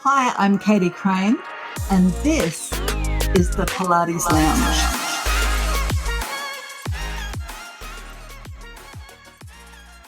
Hi, I'm Katie Crane, and this is the Pilates Lounge.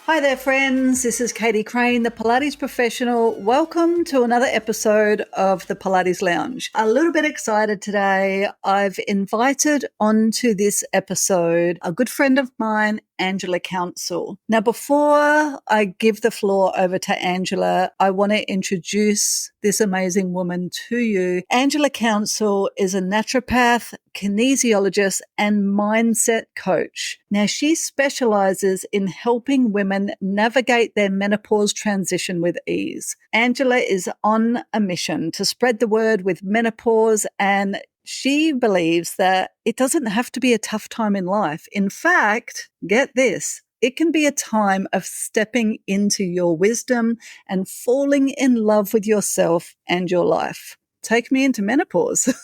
Hi there, friends. This is Katie Crane, the Pilates professional. Welcome to another episode of the Pilates Lounge. A little bit excited today. I've invited onto this episode a good friend of mine, Angela Counsel. Now, before I give the floor over to Angela, I want to introduce this amazing woman to you. Angela Counsel is a naturopath, kinesiologist, and mindset coach. Now, she specializes in helping women navigate their menopause transition with ease. Angela is on a mission to spread the word with menopause, and she believes that it doesn't have to be a tough time in life. In fact, get this, it can be a time of stepping into your wisdom and falling in love with yourself and your life. Take me into menopause.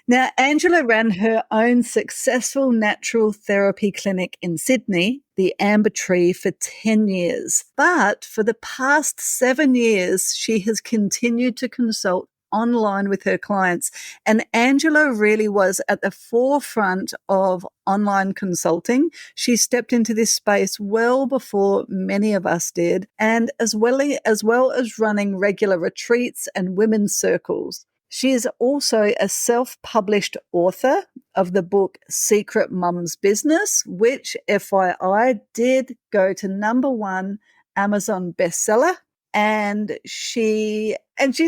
Now, Angela ran her own successful natural therapy clinic in Sydney, the Amber Tree, for 10 years. But for the past 7 years, she has continued to consult online with her clients. And Angela really was at the forefront of online consulting. She stepped into this space well before many of us did, and as well as running regular retreats and women's circles. She is also a self-published author of the book Secret Mum's Business, which, FYI, did go to #1 Amazon bestseller. And she's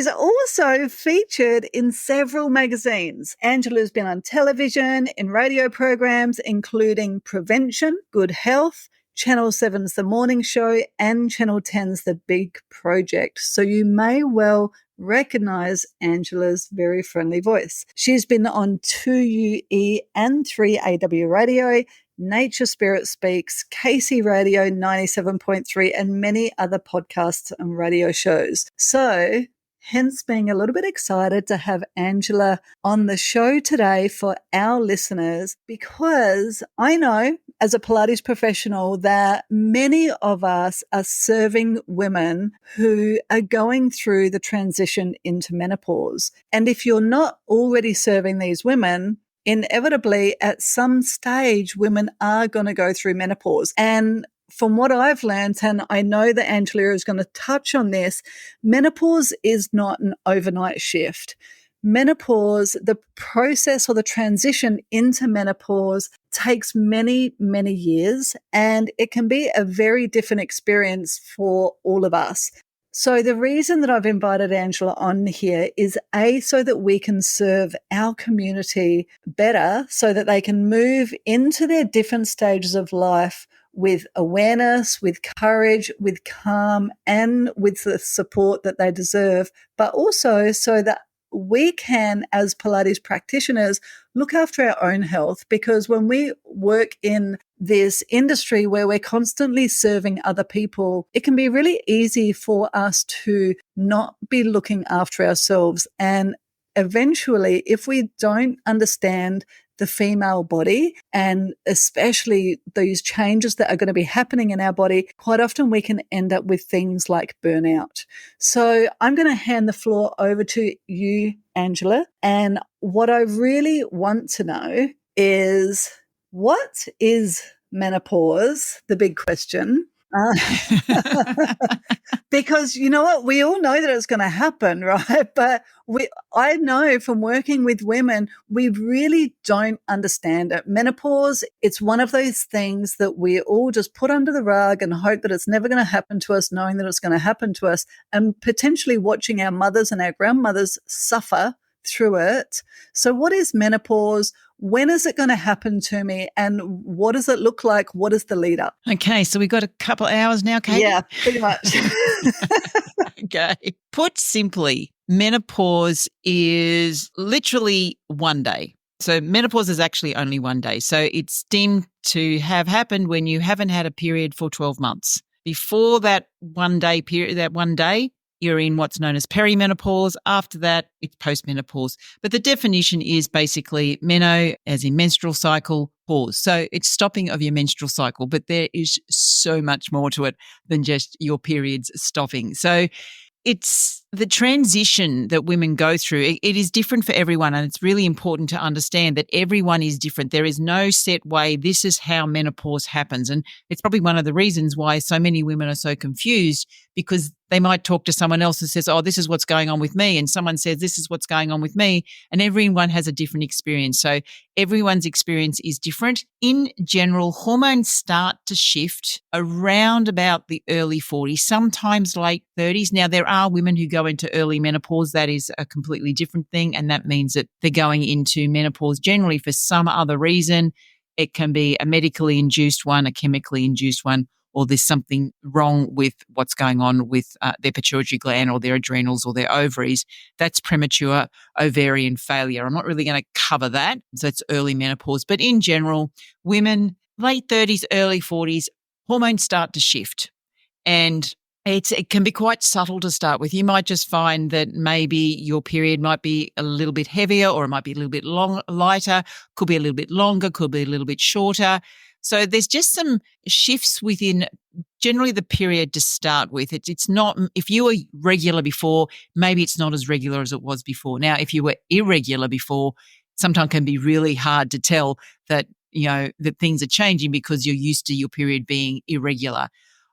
also featured in several magazines. Angela's been on television, in radio programs, including Prevention, Good Health, Channel 7's The Morning Show, and Channel 10's The Big Project. So you may well recognize Angela's very friendly voice. She's been on 2UE and 3AW Radio, Nature Spirit Speaks, Casey Radio 97.3, and many other podcasts and radio shows. So, hence being a little bit excited to have Angela on the show today for our listeners, because I know as a Pilates professional that many of us are serving women who are going through the transition into menopause. And if you're not already serving these women, inevitably at some stage women are going to go through menopause. And from what I've learned, and I know that Angela is going to touch on this, menopause is not an overnight shift. Menopause, the process or the transition into menopause takes many, many years, and it can be a very different experience for all of us. So the reason that I've invited Angela on here is so that we can serve our community better, so that they can move into their different stages of life with awareness, with courage, with calm, and with the support that they deserve, but also so that we can, as Pilates practitioners, look after our own health. Because when we work in this industry where we're constantly serving other people, it can be really easy for us to not be looking after ourselves. And eventually, if we don't understand the female body, and especially these changes that are going to be happening in our body, quite often we can end up with things like burnout. So I'm going to hand the floor over to you, Angela. And what I really want to know is, what is menopause? The big question. Because you know what, we all know that it's going to happen, right? But I know from working with women, we really don't understand it. Menopause, it's one of those things that we all just put under the rug and hope that it's never going to happen to us, knowing that it's going to happen to us, and potentially watching our mothers and our grandmothers suffer through it. So what is menopause? When is it going to happen to me? And what does it look like? What is the lead up? Okay, so we've got a couple of hours now, Katie? Yeah, pretty much. Okay. Put simply, menopause is literally one day. So menopause is actually only one day. So it's deemed to have happened when you haven't had a period for 12 months. Before that one day period, you're in what's known as perimenopause. After that, it's postmenopause. But the definition is basically meno, as in menstrual cycle, pause. So it's stopping of your menstrual cycle, but there is so much more to it than just your periods stopping. So it's the transition that women go through. It is different for everyone, and it's really important to understand that everyone is different. There is no set way. This is how menopause happens. And it's probably one of the reasons why so many women are so confused, because they might talk to someone else who says, oh, this is what's going on with me. And someone says, this is what's going on with me. And everyone has a different experience. So everyone's experience is different. In general, hormones start to shift around about the early 40s, sometimes late 30s. Now, there are women who go into early menopause. That is a completely different thing. And that means that they're going into menopause generally for some other reason. It can be a medically induced one, a chemically induced one, or there's something wrong with what's going on with their pituitary gland or their adrenals or their ovaries. That's premature ovarian failure. I'm not really going to cover that. So it's early menopause. But in general, women, late 30s, early 40s, hormones start to shift. And it can be quite subtle to start with. You might just find that maybe your period might be a little bit heavier, or it might be a little bit lighter, could be a little bit longer, could be a little bit shorter. So there's just some shifts within generally the period to start with. It's not, if you were regular before, maybe it's not as regular as it was before. Now, if you were irregular before, sometimes can be really hard to tell that, that things are changing because you're used to your period being irregular.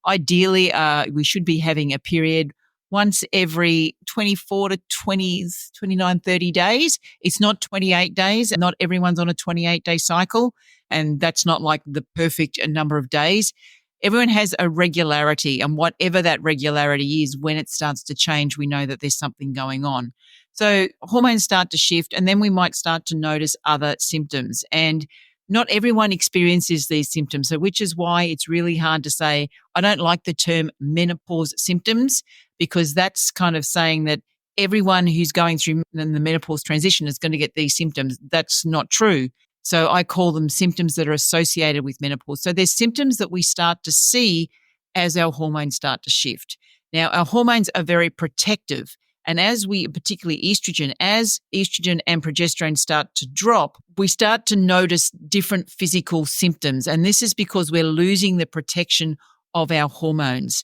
Ideally, we should be having a period once every 24 to 29, 30 days. It's not 28 days. Not everyone's on a 28-day cycle, and that's not like the perfect number of days. Everyone has a regularity, and whatever that regularity is, when it starts to change, we know that there's something going on. So hormones start to shift, and then we might start to notice other symptoms. And not everyone experiences these symptoms, so which is why it's really hard to say. I don't like the term menopause symptoms, because that's kind of saying that everyone who's going through the menopause transition is going to get these symptoms. That's not true. So I call them symptoms that are associated with menopause. So there's symptoms that we start to see as our hormones start to shift. Now, our hormones are very protective. And as particularly estrogen, as estrogen and progesterone start to drop, we start to notice different physical symptoms. And this is because we're losing the protection of our hormones.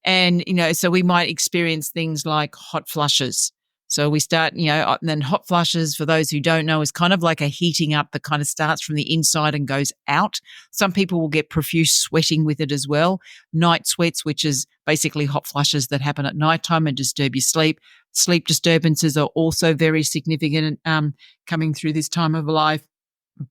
And, so we might experience things like hot flushes. So we start, and then hot flushes, for those who don't know, is kind of like a heating up that kind of starts from the inside and goes out. Some people will get profuse sweating with it as well. Night sweats, which is basically hot flushes that happen at nighttime and disturb your sleep. Sleep disturbances are also very significant coming through this time of life.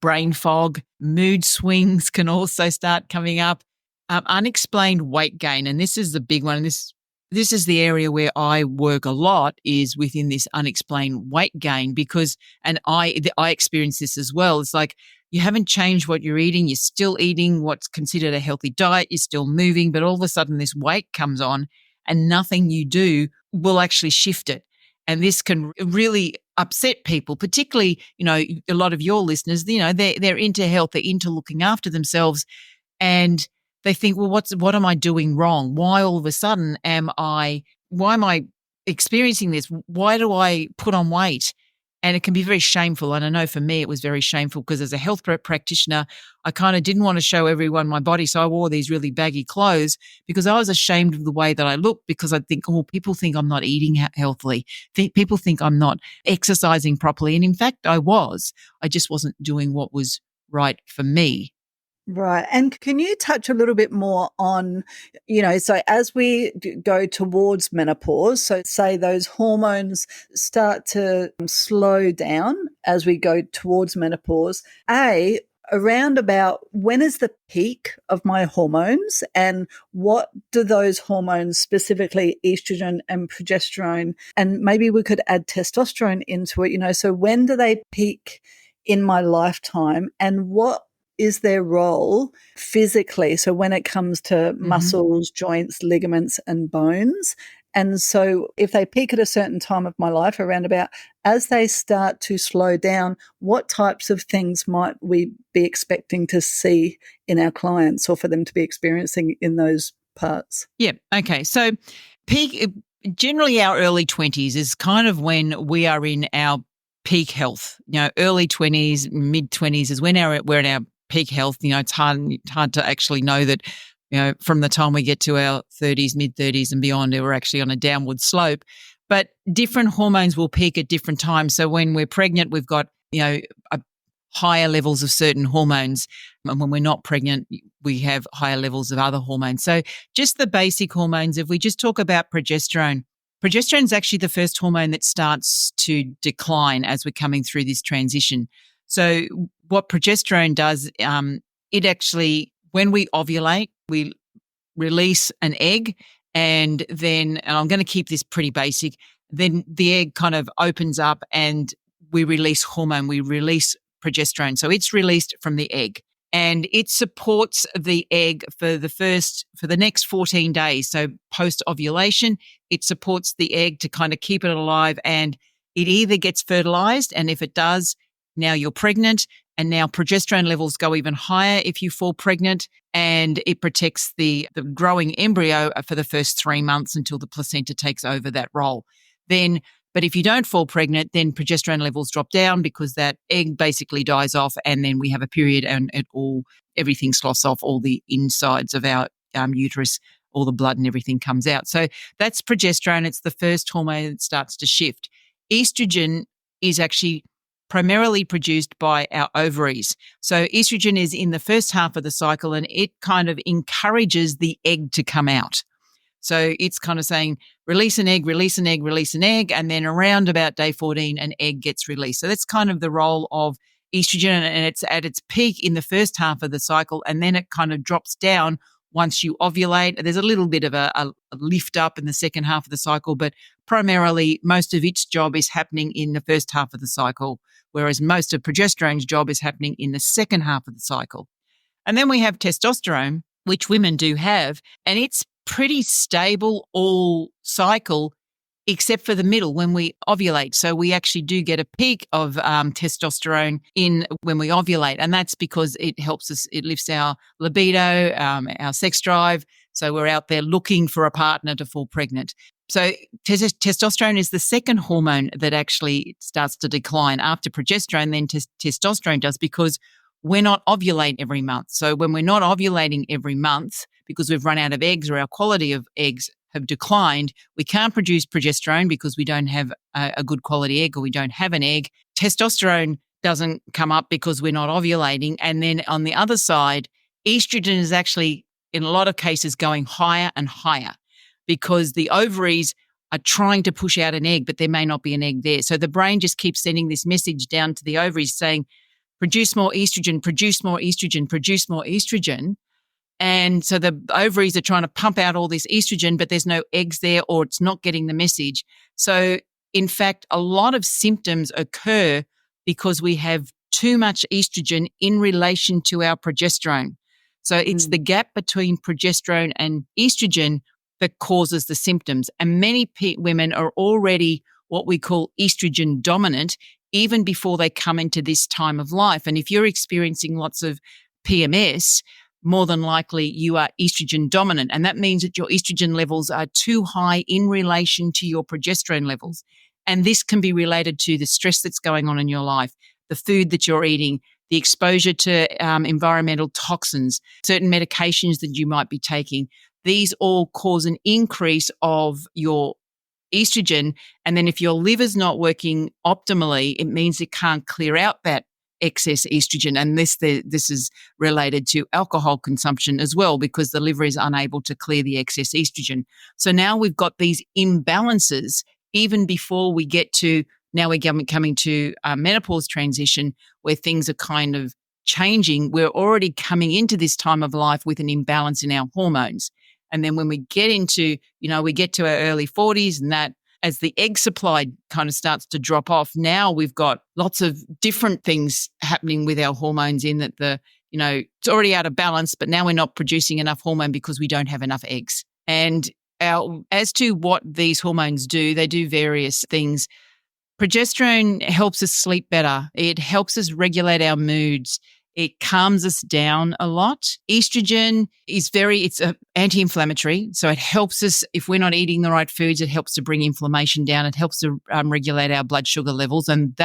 Brain fog, mood swings can also start coming up. Unexplained weight gain, and this is the big one. This is the area where I work a lot, is within this unexplained weight gain, because, and I experience this as well. It's like you haven't changed what you're eating. You're still eating what's considered a healthy diet. You're still moving, but all of a sudden this weight comes on and nothing you do will actually shift it. And this can really upset people, particularly, a lot of your listeners, they're into health, they're into looking after themselves, and they think, well, what am I doing wrong? Why all of a sudden why am I experiencing this? Why do I put on weight? And it can be very shameful. And I know for me, it was very shameful, because as a health practitioner, I kind of didn't want to show everyone my body. So I wore these really baggy clothes because I was ashamed of the way that I looked, because I think, people think I'm not eating healthily. People think I'm not exercising properly. And in fact, I just wasn't doing what was right for me. Right. And can you touch a little bit more on, so as we go towards menopause, so say those hormones start to slow down as we go towards menopause, around about when is the peak of my hormones, and what do those hormones, specifically estrogen and progesterone, and maybe we could add testosterone into it, so when do they peak in my lifetime, and what is their role physically? So when it comes to muscles, joints, ligaments, and bones. And so if they peak at a certain time of my life, around about, as they start to slow down, what types of things might we be expecting to see in our clients, or for them to be experiencing in those parts? Yeah. Okay. So peak, generally our early 20s is kind of when we are in our peak health. Early 20s, mid 20s is when we're in our peak health. It's hard to actually know that from the time we get to our 30s, mid-30s and beyond, we're actually on a downward slope. But different hormones will peak at different times. So when we're pregnant, we've got, higher levels of certain hormones. And when we're not pregnant, we have higher levels of other hormones. So just the basic hormones, if we just talk about progesterone is actually the first hormone that starts to decline as we're coming through this transition. So what progesterone does, it actually, when we ovulate, we release an egg, and I'm going to keep this pretty basic, then the egg kind of opens up and we release hormone, we release progesterone. So it's released from the egg and it supports the egg for the next 14 days. So post ovulation, it supports the egg to kind of keep it alive, and it either gets fertilized, and if it does, now you're pregnant, and now progesterone levels go even higher if you fall pregnant, and it protects the growing embryo for the first 3 months until the placenta takes over that role. But if you don't fall pregnant, then progesterone levels drop down because that egg basically dies off, and then we have a period and everything sloughs off, all the insides of our uterus, all the blood and everything comes out. So that's progesterone. It's the first hormone that starts to shift. Estrogen is actually primarily produced by our ovaries. So estrogen is in the first half of the cycle, and it kind of encourages the egg to come out. So it's kind of saying, release an egg, release an egg, release an egg. And then around about day 14, an egg gets released. So that's kind of the role of estrogen. And it's at its peak in the first half of the cycle. And then it kind of drops down once you ovulate. There's a little bit of a lift up in the second half of the cycle, but primarily most of its job is happening in the first half of the cycle, whereas most of progesterone's job is happening in the second half of the cycle. And then we have testosterone, which women do have, and it's pretty stable all cycle except for the middle when we ovulate. So we actually do get a peak of testosterone when we ovulate, and that's because it helps us, it lifts our libido, our sex drive. So we're out there looking for a partner to fall pregnant. So testosterone is the second hormone that actually starts to decline after progesterone. Then testosterone does, because we're not ovulating every month. So when we're not ovulating every month, because we've run out of eggs or our quality of eggs have declined, we can't produce progesterone because we don't have a good quality egg, or we don't have an egg. Testosterone doesn't come up because we're not ovulating. And then on the other side, estrogen is actually, in a lot of cases, going higher and higher because the ovaries are trying to push out an egg, but there may not be an egg there. So the brain just keeps sending this message down to the ovaries saying, produce more estrogen, produce more estrogen, produce more estrogen. And so the ovaries are trying to pump out all this estrogen, but there's no eggs there, or it's not getting the message. So in fact, a lot of symptoms occur because we have too much estrogen in relation to our progesterone. So it's the gap between progesterone and estrogen that causes the symptoms. And many women are already what we call estrogen dominant even before they come into this time of life. And if you're experiencing lots of PMS, more than likely you are estrogen dominant. And that means that your estrogen levels are too high in relation to your progesterone levels. And this can be related to the stress that's going on in your life, the food that you're eating, the exposure to environmental toxins, certain medications that you might be taking. These all cause an increase of your estrogen. And then if your liver's not working optimally, it means it can't clear out that excess estrogen. And this is related to alcohol consumption as well, because the liver is unable to clear the excess estrogen. So now we've got these imbalances even before we get to, now we're coming to menopause transition where things are kind of changing. We're already coming into this time of life with an imbalance in our hormones. And then when we get into, we get to our early 40s, and that as the egg supply kind of starts to drop off, now we've got lots of different things happening with our hormones in that it's already out of balance, but now we're not producing enough hormone because we don't have enough eggs. And as to what these hormones do, they do various things. Progesterone helps us sleep better. It helps us regulate our moods. It calms us down a lot. Estrogen is it's anti-inflammatory. So it helps us, if we're not eating the right foods, it helps to bring inflammation down. It helps to regulate our blood sugar levels. And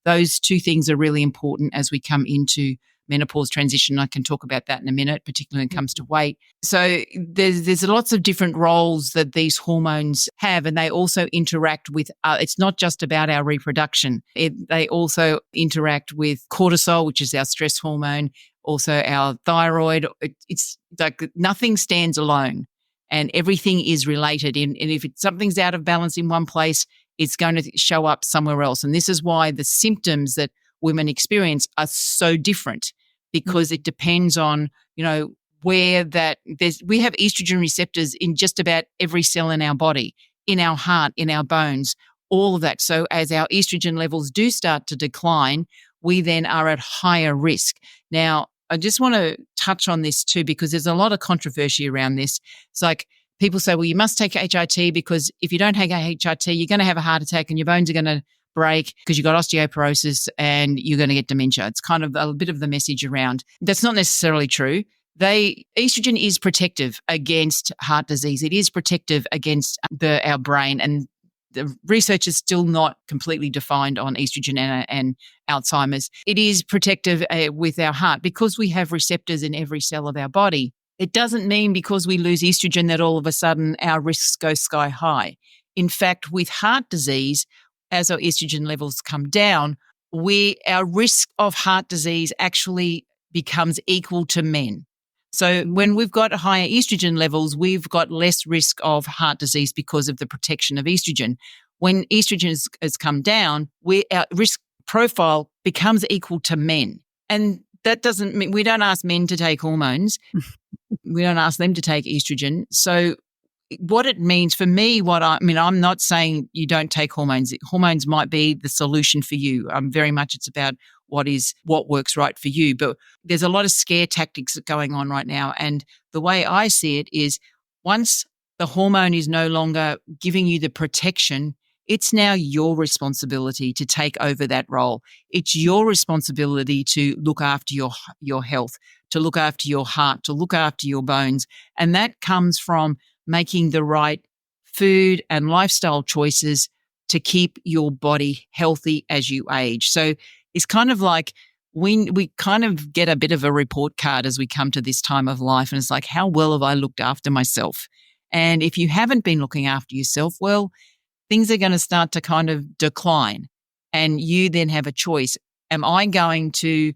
those two things are really important as we come into menopause transition. I can talk about that in a minute, particularly when it comes to weight. So there's lots of different roles that these hormones have, and they also interact with, it's not just about our reproduction. They also interact with cortisol, which is our stress hormone, also our thyroid. It's like nothing stands alone and everything is related. And if something's out of balance in one place, it's going to show up somewhere else. And this is why the symptoms that women experience are so different, because it depends on, where we have estrogen receptors in just about every cell in our body, in our heart, in our bones, all of that. So as our estrogen levels do start to decline, we then are at higher risk. Now, I just want to touch on this too, because there's a lot of controversy around this. It's like people say, well, you must take HRT because if you don't take HRT, you're going to have a heart attack and your bones are going to break because you've got osteoporosis and you're going to get dementia. It's kind of a bit of the message around. That's not necessarily true. Estrogen is protective against heart disease. It is protective against our brain, and the research is still not completely defined on estrogen and Alzheimer's. It is protective with our heart because we have receptors in every cell of our body. It doesn't mean because we lose estrogen that all of a sudden our risks go sky high. In fact, with heart disease, as our estrogen levels come down, our risk of heart disease actually becomes equal to men. So when we've got higher estrogen levels, we've got less risk of heart disease because of the protection of estrogen. When estrogen has come down, our risk profile becomes equal to men. And that doesn't mean we don't ask men to take hormones. We don't ask them to take estrogen. So what it means for me, I'm not saying you don't take hormones. Hormones might be the solution for you. It's about what works right for you. But there's a lot of scare tactics going on right now. And the way I see it is once the hormone is no longer giving you the protection, it's now your responsibility to take over that role. It's your responsibility to look after your health, to look after your heart, to look after your bones. And that comes from making the right food and lifestyle choices to keep your body healthy as you age. So it's kind of like we kind of get a bit of a report card as we come to this time of life. And it's like, how well have I looked after myself? And if you haven't been looking after yourself, well, things are going to start to kind of decline. And you then have a choice. Am I going to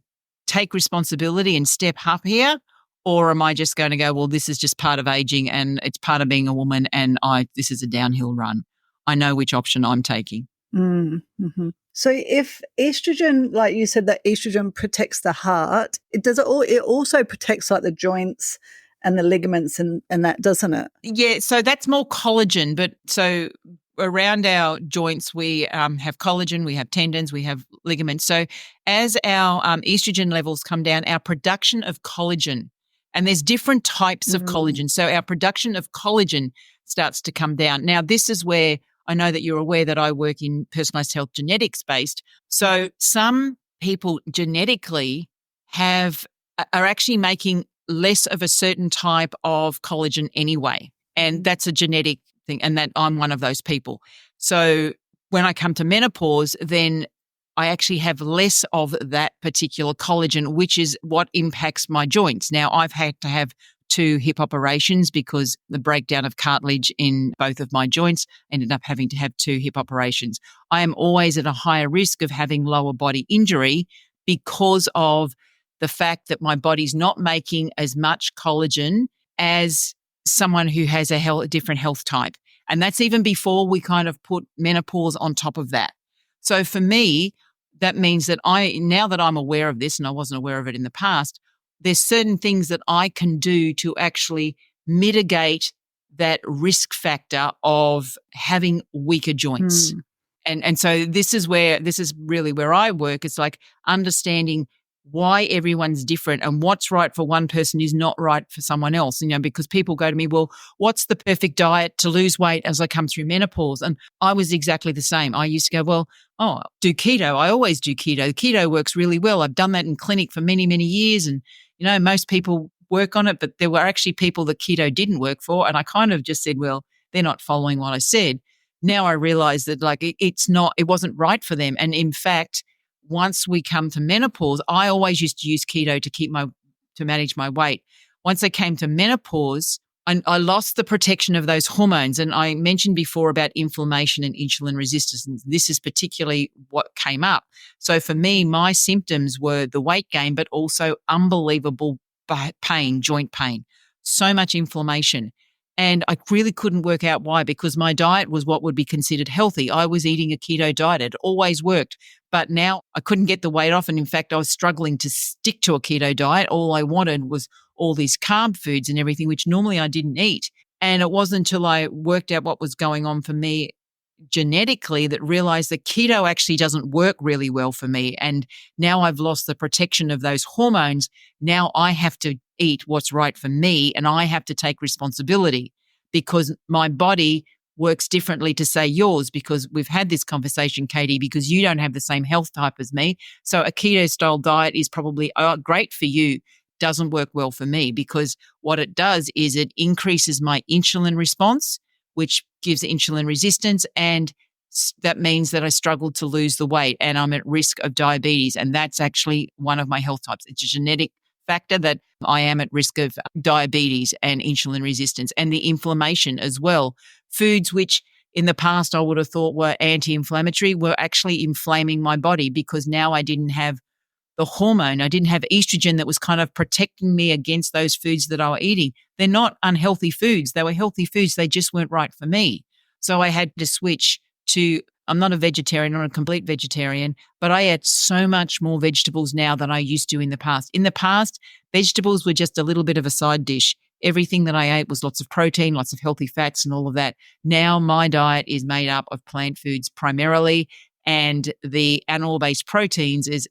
take responsibility and step up here? Or am I just going to go, well, this is just part of aging and it's part of being a woman and this is a downhill run. I know which option I'm taking. Mm-hmm. So if estrogen, like you said, that estrogen protects the heart, it also protects like the joints and the ligaments and that, doesn't it? Yeah, so that's more collagen. But so around our joints, we have collagen, we have tendons, we have ligaments. So as our estrogen levels come down, our production of collagen, and there's different types of collagen. So our production of collagen starts to come down. Now, this is where I know that you're aware that I work in personalized health genetics based. So some people genetically are actually making less of a certain type of collagen anyway. And that's a genetic thing. And that I'm one of those people. So when I come to menopause, then I actually have less of that particular collagen, which is what impacts my joints. Now, I've had to have 2 hip operations because the breakdown of cartilage in both of my joints ended up having to have 2 hip operations. I am always at a higher risk of having lower body injury because of the fact that my body's not making as much collagen as someone who has a different health type. And that's even before we kind of put menopause on top of that. So for me, that means that now that I'm aware of this, and I wasn't aware of it in the past, there's certain things that I can do to actually mitigate that risk factor of having weaker joints. And so this is really where I work. It's like understanding why everyone's different and what's right for one person is not right for someone else. Because people go to me, well, what's the perfect diet to lose weight as I come through menopause? And I was exactly the same. I used to go, do keto. I always do keto. Keto works really well. I've done that in clinic for many, many years. And, most people work on it, but there were actually people that keto didn't work for. And I kind of just said, well, they're not following what I said. Now I realize that it wasn't right for them. And in fact, once we come to menopause, I always used to use keto to manage my weight. Once I came to menopause, I lost the protection of those hormones. And I mentioned before about inflammation and insulin resistance. And this is particularly what came up. So for me, my symptoms were the weight gain, but also unbelievable pain, joint pain, so much inflammation. And I really couldn't work out why, because my diet was what would be considered healthy. I was eating a keto diet. It always worked. But now I couldn't get the weight off. And in fact, I was struggling to stick to a keto diet. All I wanted was all these carb foods and everything, which normally I didn't eat. And it wasn't until I worked out what was going on for me genetically that realized that keto actually doesn't work really well for me. And now I've lost the protection of those hormones. Now I have to eat what's right for me, and I have to take responsibility, because my body works differently to, say, yours, because we've had this conversation, Katie, because you don't have the same health type as me. So a keto style diet is probably great for you, doesn't work well for me, because what it does is it increases my insulin response, which gives insulin resistance. And that means that I struggle to lose the weight and I'm at risk of diabetes. And that's actually one of my health types. It's a genetic factor that I am at risk of diabetes and insulin resistance, and the inflammation as well. Foods which in the past I would have thought were anti-inflammatory were actually inflaming my body, because now I didn't have the hormone. I didn't have estrogen that was kind of protecting me against those foods that I was eating. They're not unhealthy foods. They were healthy foods. They just weren't right for me. So I had to switch to, I'm not a vegetarian, I'm not a complete vegetarian, but I eat so much more vegetables now than I used to in the past. In the past, vegetables were just a little bit of a side dish. Everything that I ate was lots of protein, lots of healthy fats and all of that. Now my diet is made up of plant foods primarily, and the animal-based proteins is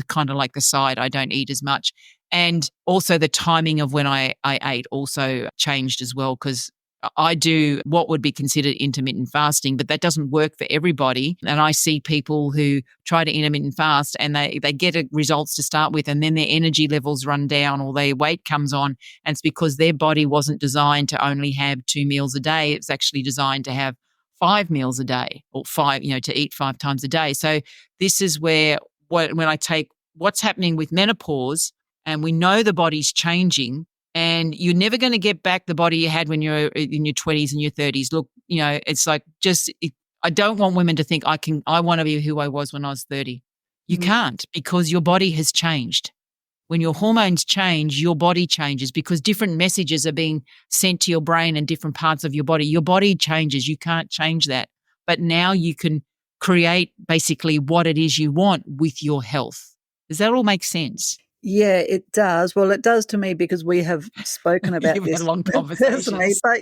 kind of like the side. I don't eat as much. And also the timing of when I ate also changed as well, because I do what would be considered intermittent fasting, but that doesn't work for everybody. And I see people who try to intermittent fast and they get results to start with, and then their energy levels run down or their weight comes on. And it's because their body wasn't designed to only have 2 meals a day. It's actually designed to have 5 meals a day, or to eat 5 times a day. So this is where when I take what's happening with menopause, and we know the body's changing, and you're never going to get back the body you had when you're in your 20s and your 30s. Look, it's like I don't want women to think I want to be who I was when I was 30. You can't, because your body has changed. When your hormones change, your body changes, because different messages are being sent to your brain and different parts of your body. Your body changes. You can't change that. But now you can create basically what it is you want with your health. Does that all make sense? Yeah, it does. Well, it does to me, because we have spoken about You've this had long personally. conversations. But,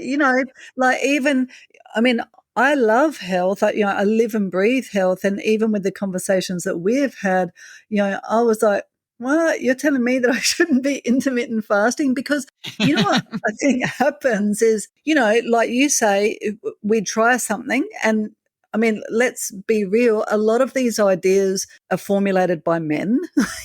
I love health. I live and breathe health. And even with the conversations that we've had, I was like, what? You're telling me that I shouldn't be intermittent fasting? Because you know what I think happens is, like you say, we try something, and let's be real. A lot of these ideas are formulated by men,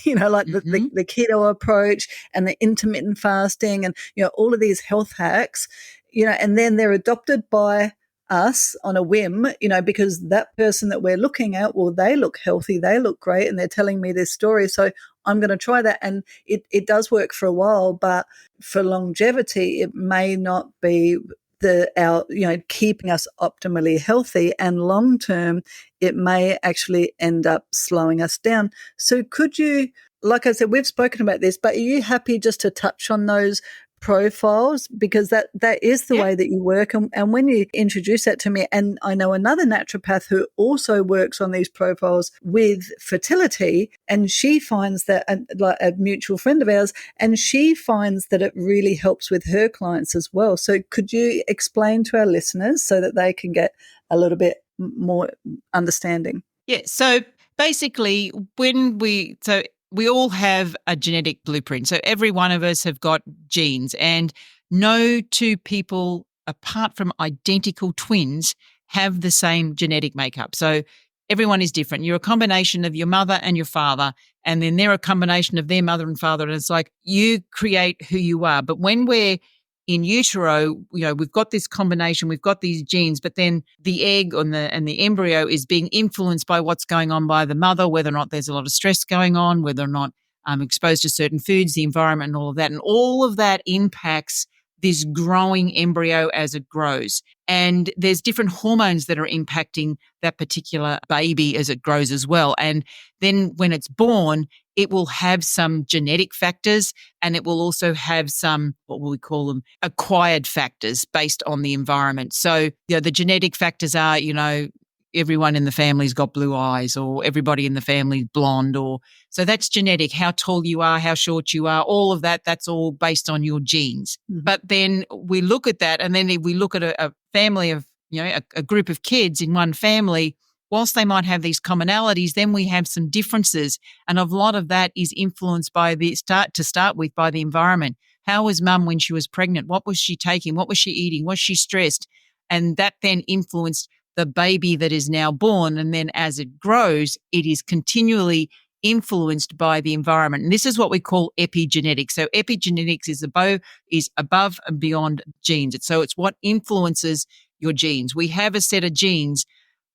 like the keto approach and the intermittent fasting and, all of these health hacks, and then they're adopted by us on a whim, because that person that we're looking at, well, they look healthy, they look great, and they're telling me this story. So I'm going to try that. And it does work for a while, but for longevity, it may not be keeping us optimally healthy, and long term it may actually end up slowing us down. So could you, like I said, we've spoken about this, but are you happy just to touch on those profiles, because that is the way that you work, and when you introduce that to me, and I know another naturopath who also works on these profiles with fertility, and she finds that, like a mutual friend of ours, and she finds that it really helps with her clients as well. So could you explain to our listeners so that they can get a little bit more understanding? Yeah. So basically, we all have a genetic blueprint. So every one of us have got genes, and no two people, apart from identical twins, have the same genetic makeup. So everyone is different. You're a combination of your mother and your father, and then they're a combination of their mother and father. And it's like you create who you are. But when we're in utero, we've got this combination, we've got these genes, but then the egg and the embryo is being influenced by what's going on by the mother, whether or not there's a lot of stress going on, whether or not exposed to certain foods, the environment and all of that. And all of that impacts this growing embryo as it grows. And there's different hormones that are impacting that particular baby as it grows as well. And then when it's born, it will have some genetic factors, and it will also have some, what will we call them, acquired factors based on the environment. So, the genetic factors are, everyone in the family's got blue eyes, or everybody in the family's blonde, so that's genetic. How tall you are, how short you are, all of that, that's all based on your genes. Mm-hmm. But then we look at that, and then we look at a family of, a group of kids in one family. Whilst they might have these commonalities, then we have some differences. And a lot of that is influenced by by the environment. How was mum when she was pregnant? What was she taking? What was she eating? Was she stressed? And that then influenced the baby that is now born. And then as it grows, it is continually influenced by the environment. And this is what we call epigenetics. So epigenetics is above and beyond genes. So it's what influences your genes. We have a set of genes,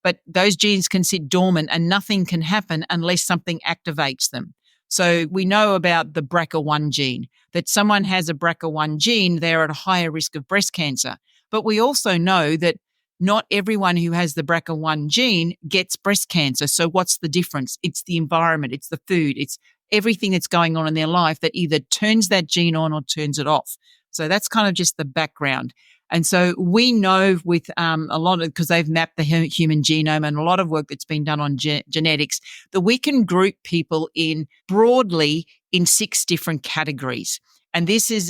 but those genes can sit dormant and nothing can happen unless something activates them. So we know about the BRCA1 gene, that someone has a BRCA1 gene, they're at a higher risk of breast cancer. But we also know that not everyone who has the BRCA1 gene gets breast cancer. So what's the difference? It's the environment, it's the food, it's everything that's going on in their life that either turns that gene on or turns it off. So that's kind of just the background. And so we know with a lot of, because they've mapped the human genome and a lot of work that's been done on genetics, that we can group people in broadly in 6 different categories. And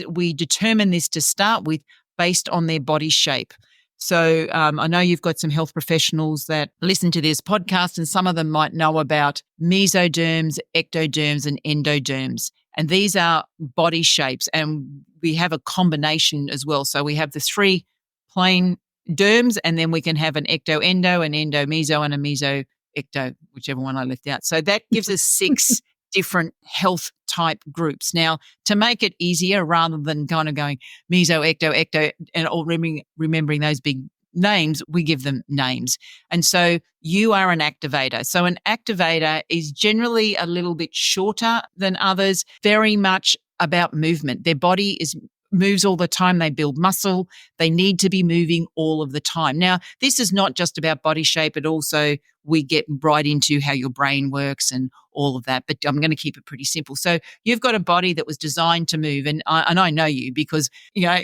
we determine this to start with based on their body shape. So I know you've got some health professionals that listen to this podcast, and some of them might know about mesoderms, ectoderms, and endoderms. And these are body shapes, and we have a combination as well. So we have the 3 plain derms, and then we can have an ecto-endo, an endo-meso, and a meso-ecto, whichever one I left out. So that gives us 6 different health type groups. Now, to make it easier, rather than kind of going meso, ecto, and all remembering those big names, we give them names. And so you are an activator. So an activator is generally a little bit shorter than others, very much about movement. Their body moves all the time. They build muscle. They need to be moving all of the time. Now, this is not just about body shape. It also, we get right into how your brain works and all of that, but I'm going to keep it pretty simple. So you've got a body that was designed to move, and I know you because,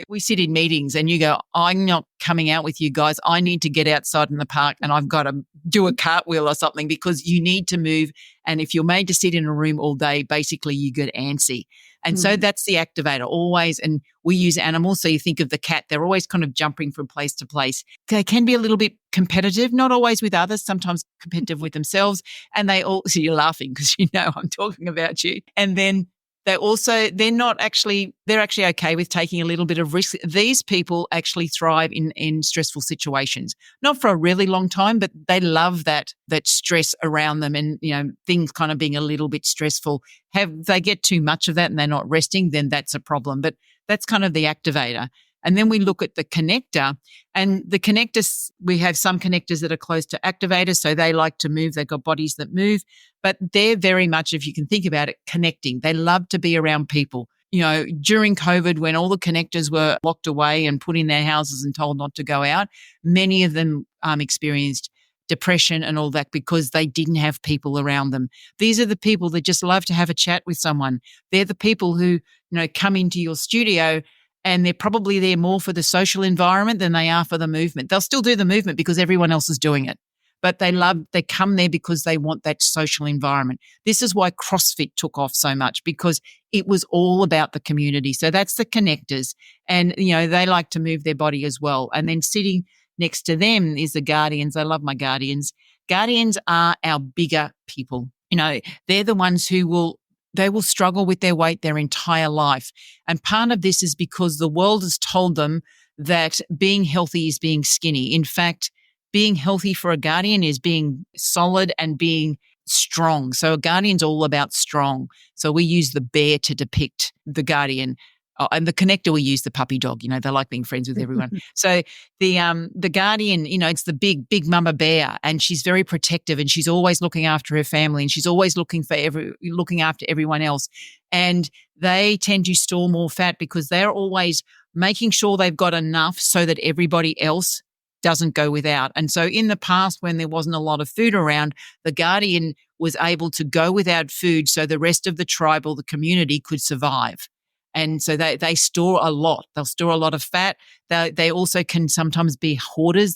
we sit in meetings and you go, I'm not coming out with you guys. I need to get outside in the park and I've got to do a cartwheel or something, because you need to move. And if you're made to sit in a room all day, basically you get antsy. And so that's the activator always. And we use animals. So you think of the cat, they're always kind of jumping from place to place. They can be a little bit competitive, not always with others, sometimes competitive with themselves. And so you're laughing because I'm talking about you. And then they're actually okay with taking a little bit of risk. These people actually thrive in stressful situations, not for a really long time, but they love that stress around them, and, things kind of being a little bit stressful. They get too much of that and they're not resting, then that's a problem. But that's kind of the activator. And then we look at the connector, and the connectors, we have some connectors that are close to activators. So they like to move. They've got bodies that move, but they're very much, if you can think about it, connecting. They love to be around people. During COVID, when all the connectors were locked away and put in their houses and told not to go out, many of them experienced depression and all that because they didn't have people around them. These are the people that just love to have a chat with someone. They're the people who, come into your studio, and they're probably there more for the social environment than they are for the movement. They'll still do the movement because everyone else is doing it, but they come there because they want that social environment. This is why CrossFit took off so much, because it was all about the community. So that's the connectors, and, they like to move their body as well. And then sitting next to them is the guardians. I love my guardians. Guardians are our bigger people. They're the ones who will struggle with their weight their entire life. And part of this is because the world has told them that being healthy is being skinny. In fact, being healthy for a guardian is being solid and being strong. So a guardian's all about strong. So we use the bear to depict the guardian. Oh, and the connector, we use the puppy dog. They like being friends with everyone. So the guardian, it's the big mama bear, and she's very protective, and she's always looking after her family, and she's always looking after everyone else. And they tend to store more fat because they're always making sure they've got enough so that everybody else doesn't go without. And so in the past, when there wasn't a lot of food around, the guardian was able to go without food so the rest of the tribe or the community could survive. And so they store a lot. They'll store a lot of fat. They also can sometimes be hoarders.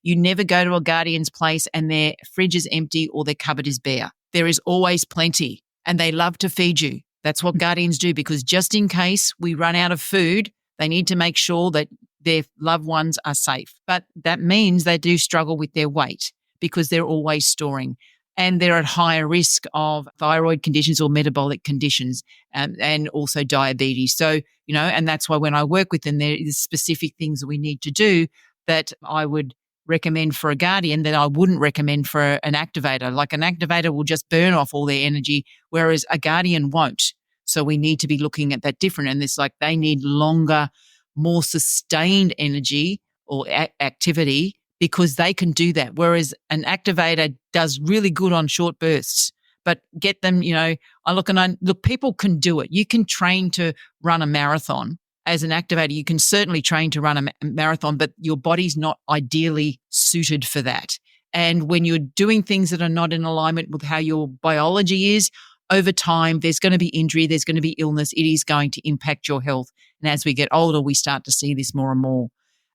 You never go to a guardian's place and their fridge is empty or their cupboard is bare. There is always plenty, and they love to feed you. That's what guardians do, because just in case we run out of food, they need to make sure that their loved ones are safe. But that means they do struggle with their weight because they're always storing. And they're at higher risk of thyroid conditions or metabolic conditions, and also diabetes. So, and that's why when I work with them, there is specific things that we need to do that I would recommend for a guardian that I wouldn't recommend for an activator. Like an activator will just burn off all their energy, whereas a guardian won't. So we need to be looking at that different. And it's like they need longer, more sustained energy or activity, because they can do that. Whereas an activator does really good on short bursts, but get them, look, people can do it. You can train to run a marathon. As an activator, you can certainly train to run a marathon, but your body's not ideally suited for that. And when you're doing things that are not in alignment with how your biology is, over time, there's going to be injury, there's going to be illness. It is going to impact your health. And as we get older, we start to see this more and more.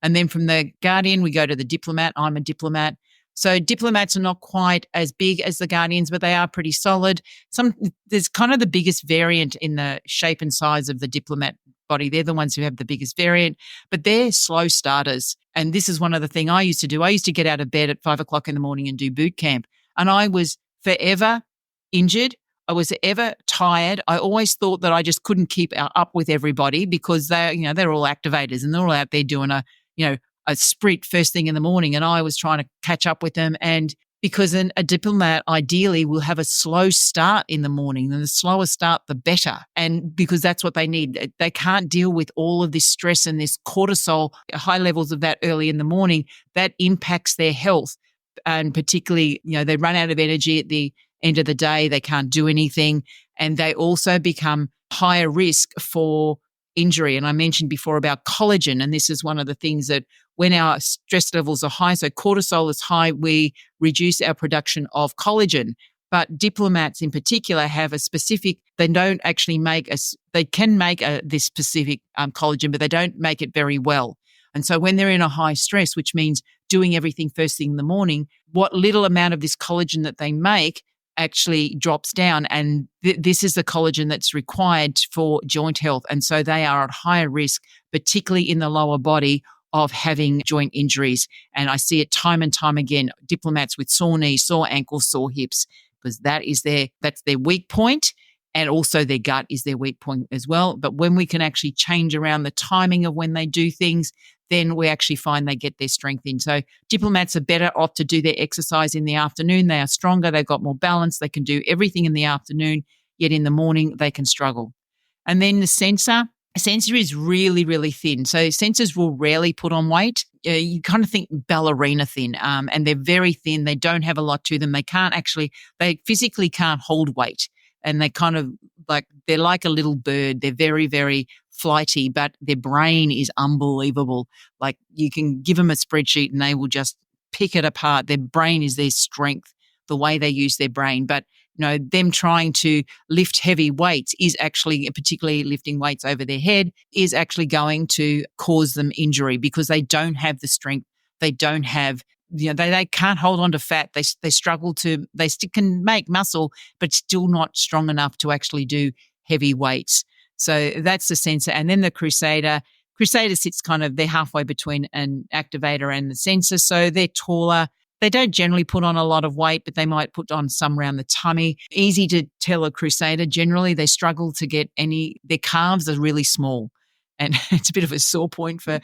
And then from the guardian, we go to the diplomat. I'm a diplomat. So diplomats are not quite as big as the guardians, but they are pretty solid. There's kind of the biggest variant in the shape and size of the diplomat body. They're the ones who have the biggest variant, but they're slow starters. And this is one of the things I used to do. I used to get out of bed at 5:00 in the morning and do boot camp. And I was forever injured. I was ever tired. I always thought that I just couldn't keep up with everybody because they're all activators and they're all out there doing a sprint first thing in the morning, and I was trying to catch up with them. And because a diplomat ideally will have a slow start in the morning, and the slower start, the better. And because that's what they need. They can't deal with all of this stress and this cortisol, high levels of that early in the morning. That impacts their health. And particularly, they run out of energy at the end of the day. They can't do anything. And they also become higher risk for injury. And I mentioned before about collagen, and this is one of the things that when our stress levels are high, so cortisol is high, we reduce our production of collagen. But diplomats in particular have a specific, they don't actually they can make this specific collagen, but they don't make it very well. And so when they're in a high stress, which means doing everything first thing in the morning, what little amount of this collagen that they make actually drops down. And this is the collagen that's required for joint health. And so they are at higher risk, particularly in the lower body, of having joint injuries. And I see it time and time again, diplomats with sore knees, sore ankles, sore hips, because that's their weak point. And also their gut is their weak point as well. But when we can actually change around the timing of when they do things, then we actually find they get their strength in. So diplomats are better off to do their exercise in the afternoon. They are stronger. They've got more balance. They can do everything in the afternoon, yet in the morning they can struggle. And then the sensor is really, really thin. So sensors will rarely put on weight. You kind of think ballerina thin, and they're very thin. They don't have a lot to them. They physically can't hold weight. And they kind of they're like a little bird. They're very, very flighty, but their brain is unbelievable. Like you can give them a spreadsheet and they will just pick it apart. Their brain is their strength, the way they use their brain. But, them trying to lift heavy weights is actually, particularly lifting weights over their head, is actually going to cause them injury because they don't have the strength. They don't have they can't hold on to fat. They struggle they still can make muscle, but still not strong enough to actually do heavy weights. So that's the sensor. And then the Crusader sits they're halfway between an activator and the sensor. So they're taller. They don't generally put on a lot of weight, but they might put on some around the tummy. Easy to tell a Crusader. Generally, they struggle to get their calves are really small. And it's a bit of a sore point for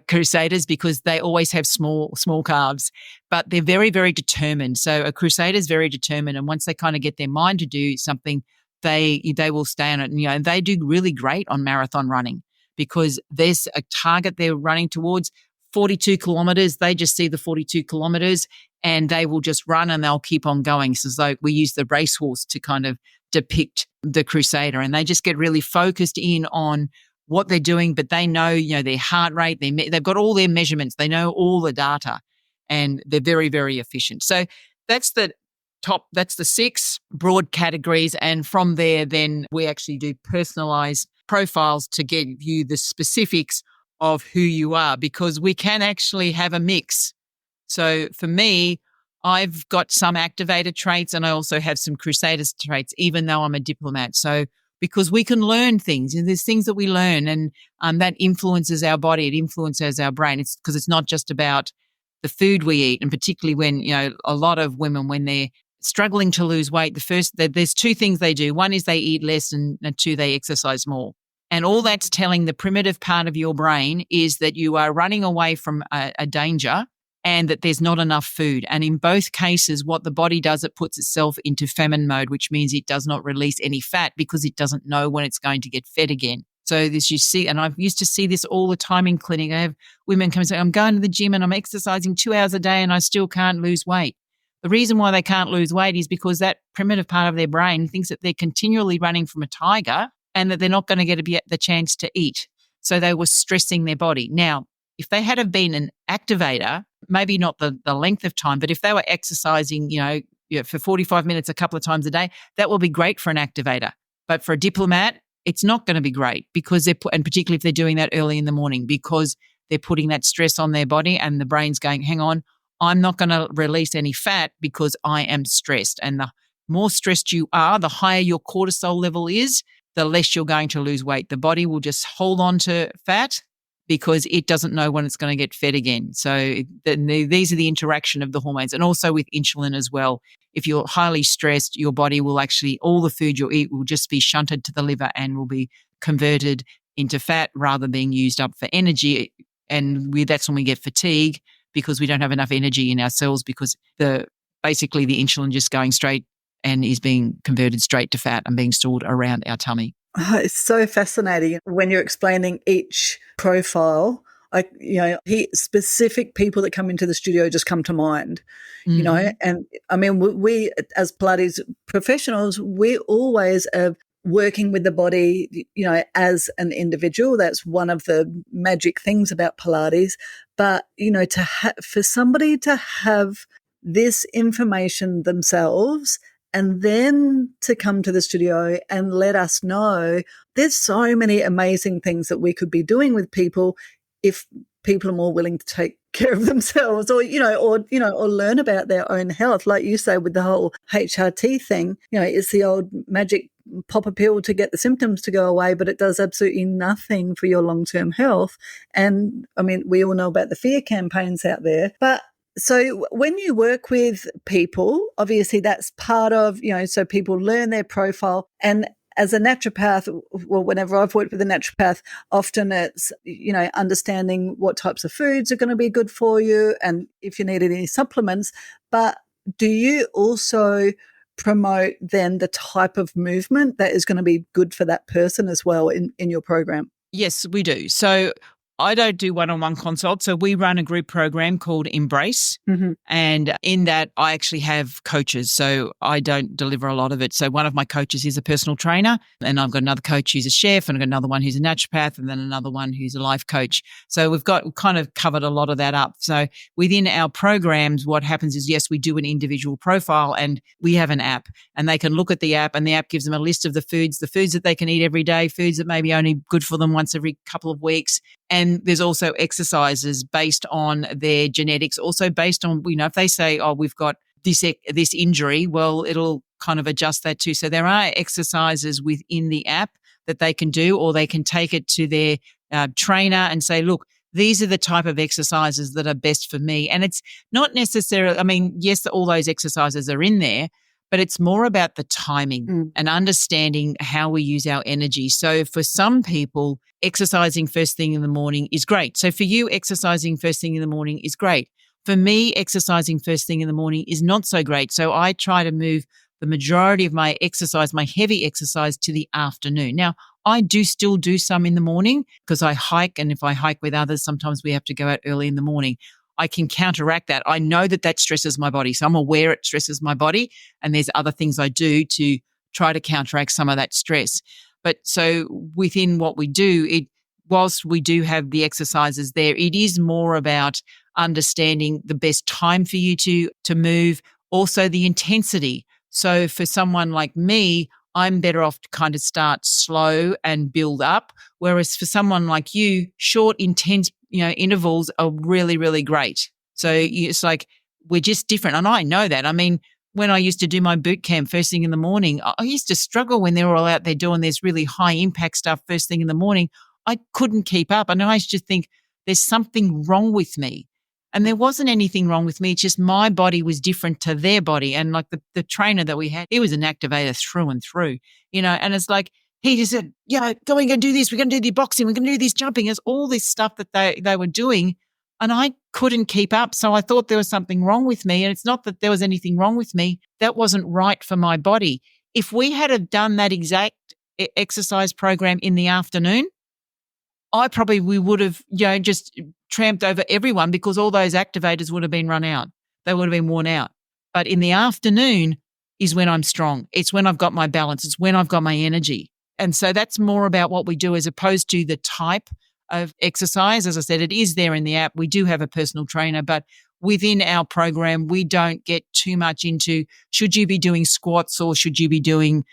Crusaders because they always have small calves, but they're very, very determined. So a Crusader is very determined. And once they kind of get their mind to do something, they will stay on it. And, they do really great on marathon running because there's a target they're running towards, 42 kilometers. They just see the 42 kilometers and they will just run and they'll keep on going. So it's like we use the racehorse to kind of depict the crusader, and they just get really focused in on what they're doing, but they know, their heart rate, they've got all their measurements, they know all the data, and they're very, very efficient. So that's the 6 broad categories. And from there, then we actually do personalized profiles to give you the specifics of who you are, because we can actually have a mix. So for me, I've got some activator traits and I also have some crusader traits, even though I'm a diplomat. So because we can learn things, and there's things that we learn, and that influences our body, it influences our brain. It's because it's not just about the food we eat, and particularly when, a lot of women, when they're struggling to lose weight, there's 2 things they do. One is they eat less, and 2, they exercise more. And all that's telling the primitive part of your brain is that you are running away from a danger and that there's not enough food. And in both cases, what the body does, it puts itself into famine mode, which means it does not release any fat because it doesn't know when it's going to get fed again. So this you see, and I used to see this all the time in clinic. I have women come and say, I'm going to the gym and I'm exercising 2 hours a day and I still can't lose weight. The reason why they can't lose weight is because that primitive part of their brain thinks that they're continually running from a tiger and that they're not going to get the chance to eat. So they were stressing their body. Now, if they had have been an activator, maybe not the length of time, but if they were exercising, for 45 minutes a couple of times a day, that will be great for an activator. But for a diplomat, it's not going to be great because and particularly if they're doing that early in the morning, because they're putting that stress on their body and the brain's going, hang on, I'm not going to release any fat because I am stressed. And the more stressed you are, the higher your cortisol level is, the less you're going to lose weight. The body will just hold on to fat because it doesn't know when it's going to get fed again. So these are the interaction of the hormones, and also with insulin as well. If you're highly stressed, your body will actually, all the food you eat will just be shunted to the liver and will be converted into fat rather than being used up for energy. And that's when we get fatigue, because we don't have enough energy in our cells, because basically the insulin just going straight and is being converted straight to fat and being stored around our tummy. Oh, it's so fascinating when you're explaining each profile. Specific people that come into the studio just come to mind, and I mean, we as Pilates professionals, we always are working with the body, as an individual. That's one of the magic things about Pilates. But, for somebody to have this information themselves and then to come to the studio and let us know, there's so many amazing things that we could be doing with people if people are more willing to take care of themselves, or learn about their own health. Like you say, with the whole HRT thing, it's the old magic pop a pill to get the symptoms to go away, but it does absolutely nothing for your long-term health. And I mean, we all know about the fear campaigns out there, but so when you work with people, obviously that's part of, so people learn their profile. And as a naturopath, well, whenever I've worked with a naturopath, often it's, understanding what types of foods are going to be good for you and if you need any supplements. But do you also promote then the type of movement that is going to be good for that person as well in your program? Yes, we do. So I don't do one-on-one consults. So we run a group program called Embrace. Mm-hmm. And in that, I actually have coaches. So I don't deliver a lot of it. So one of my coaches is a personal trainer, and I've got another coach who's a chef, and I've got another one who's a naturopath, and then another one who's a life coach. So we've kind of covered a lot of that up. So within our programs, what happens is, yes, we do an individual profile, and we have an app, and they can look at the app, and the app gives them a list of the foods that they can eat every day, foods that may be only good for them once every couple of weeks. And there's also exercises based on their genetics, also based on, if they say, oh, we've got this injury, well, it'll kind of adjust that too. So there are exercises within the app that they can do, or they can take it to their trainer and say, look, these are the type of exercises that are best for me. And it's not necessarily, yes, all those exercises are in there, but it's more about the timing and understanding how we use our energy. So for some people, exercising first thing in the morning is great. So for you, exercising first thing in the morning is great. For me, exercising first thing in the morning is not so great. So I try to move the majority of my exercise, my heavy exercise, to the afternoon. Now, I do still do some in the morning because I hike. And if I hike with others, sometimes we have to go out early in the morning. I can counteract that. I know that that stresses my body. So I'm aware it stresses my body. And there's other things I do to try to counteract some of that stress. But so within what we do, whilst we do have the exercises there, it is more about understanding the best time for you to move, also the intensity. So for someone like me, I'm better off to kind of start slow and build up. Whereas for someone like you, short, intense, intervals are really, really great. So it's like we're just different. And I know that. I mean, when I used to do my boot camp first thing in the morning, I used to struggle when they were all out there doing this really high impact stuff first thing in the morning. I couldn't keep up. And I used to think there's something wrong with me. And there wasn't anything wrong with me. It's just my body was different to their body. And like the trainer that we had, he was an activator through and through, and it's like, he just said, go and do this. We're going to do the boxing. We're going to do this jumping. It's all this stuff that they were doing. And I couldn't keep up. So I thought there was something wrong with me. And it's not that there was anything wrong with me. That wasn't right for my body. If we had have done that exact exercise program in the afternoon, we would have, just tramped over everyone because all those activators would have been run out. They would have been worn out. But in the afternoon is when I'm strong. It's when I've got my balance. It's when I've got my energy. And so that's more about what we do as opposed to the type of exercise. As I said, it is there in the app. We do have a personal trainer, but within our program, we don't get too much into should you be doing squats or should you be doing,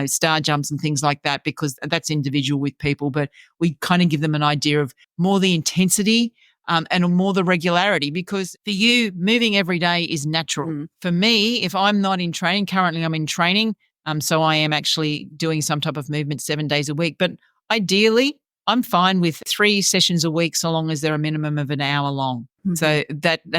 star jumps and things like that, because that's individual with people. But we kind of give them an idea of more the intensity and more the regularity, because for you, moving every day is natural. Mm. For me, if I'm not in training, currently I'm in training, so I am actually doing some type of movement 7 days a week. But ideally, I'm fine with 3 sessions a week so long as they're a minimum of an hour long. Mm-hmm. So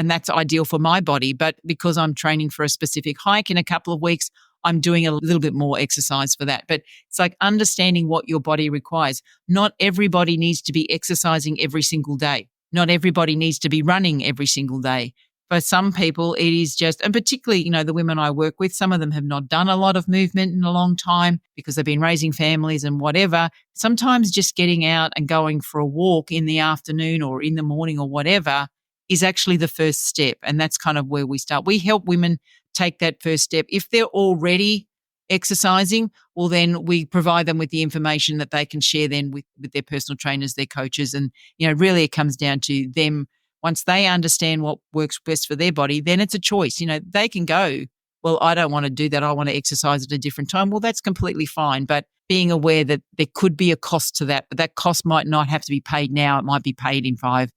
that's ideal for my body. But because I'm training for a specific hike in a couple of weeks, I'm doing a little bit more exercise for that. But it's like understanding what your body requires. Not everybody needs to be exercising every single day. Not everybody needs to be running every single day. For some people, it is just, and particularly, the women I work with, some of them have not done a lot of movement in a long time because they've been raising families and whatever. Sometimes just getting out and going for a walk in the afternoon or in the morning or whatever is actually the first step. And that's kind of where we start. We help women take that first step. If they're already exercising, well, then we provide them with the information that they can share then with their personal trainers, their coaches. And, really it comes down to them. Once they understand what works best for their body, then it's a choice. They can go, well, I don't want to do that. I want to exercise at a different time. Well, that's completely fine. But being aware that there could be a cost to that, but that cost might not have to be paid now. It might be paid in five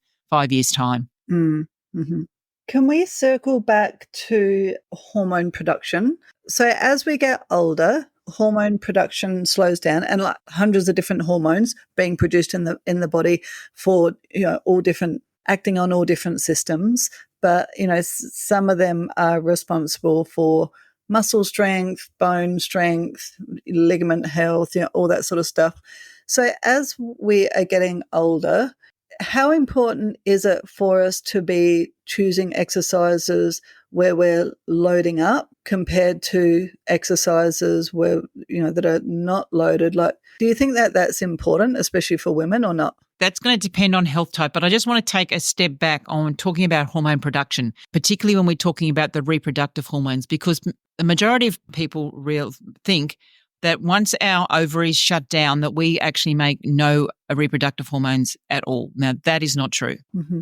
years' time. Mm-hmm. Can we circle back to hormone production? So as we get older, hormone production slows down, and like hundreds of different hormones being produced in the body for all different, acting on all different systems. But some of them are responsible for muscle strength, bone strength, ligament health, all that sort of stuff. So as we are getting older, how important is it for us to be choosing exercises where we're loading up compared to exercises where, that are not loaded? Like, do you think that that's important, especially for women, or not? That's going to depend on health type, but I just want to take a step back on talking about hormone production, particularly when we're talking about the reproductive hormones, because the majority of people think that once our ovaries shut down, that we actually make no reproductive hormones at all. Now, that is not true. Mm-hmm.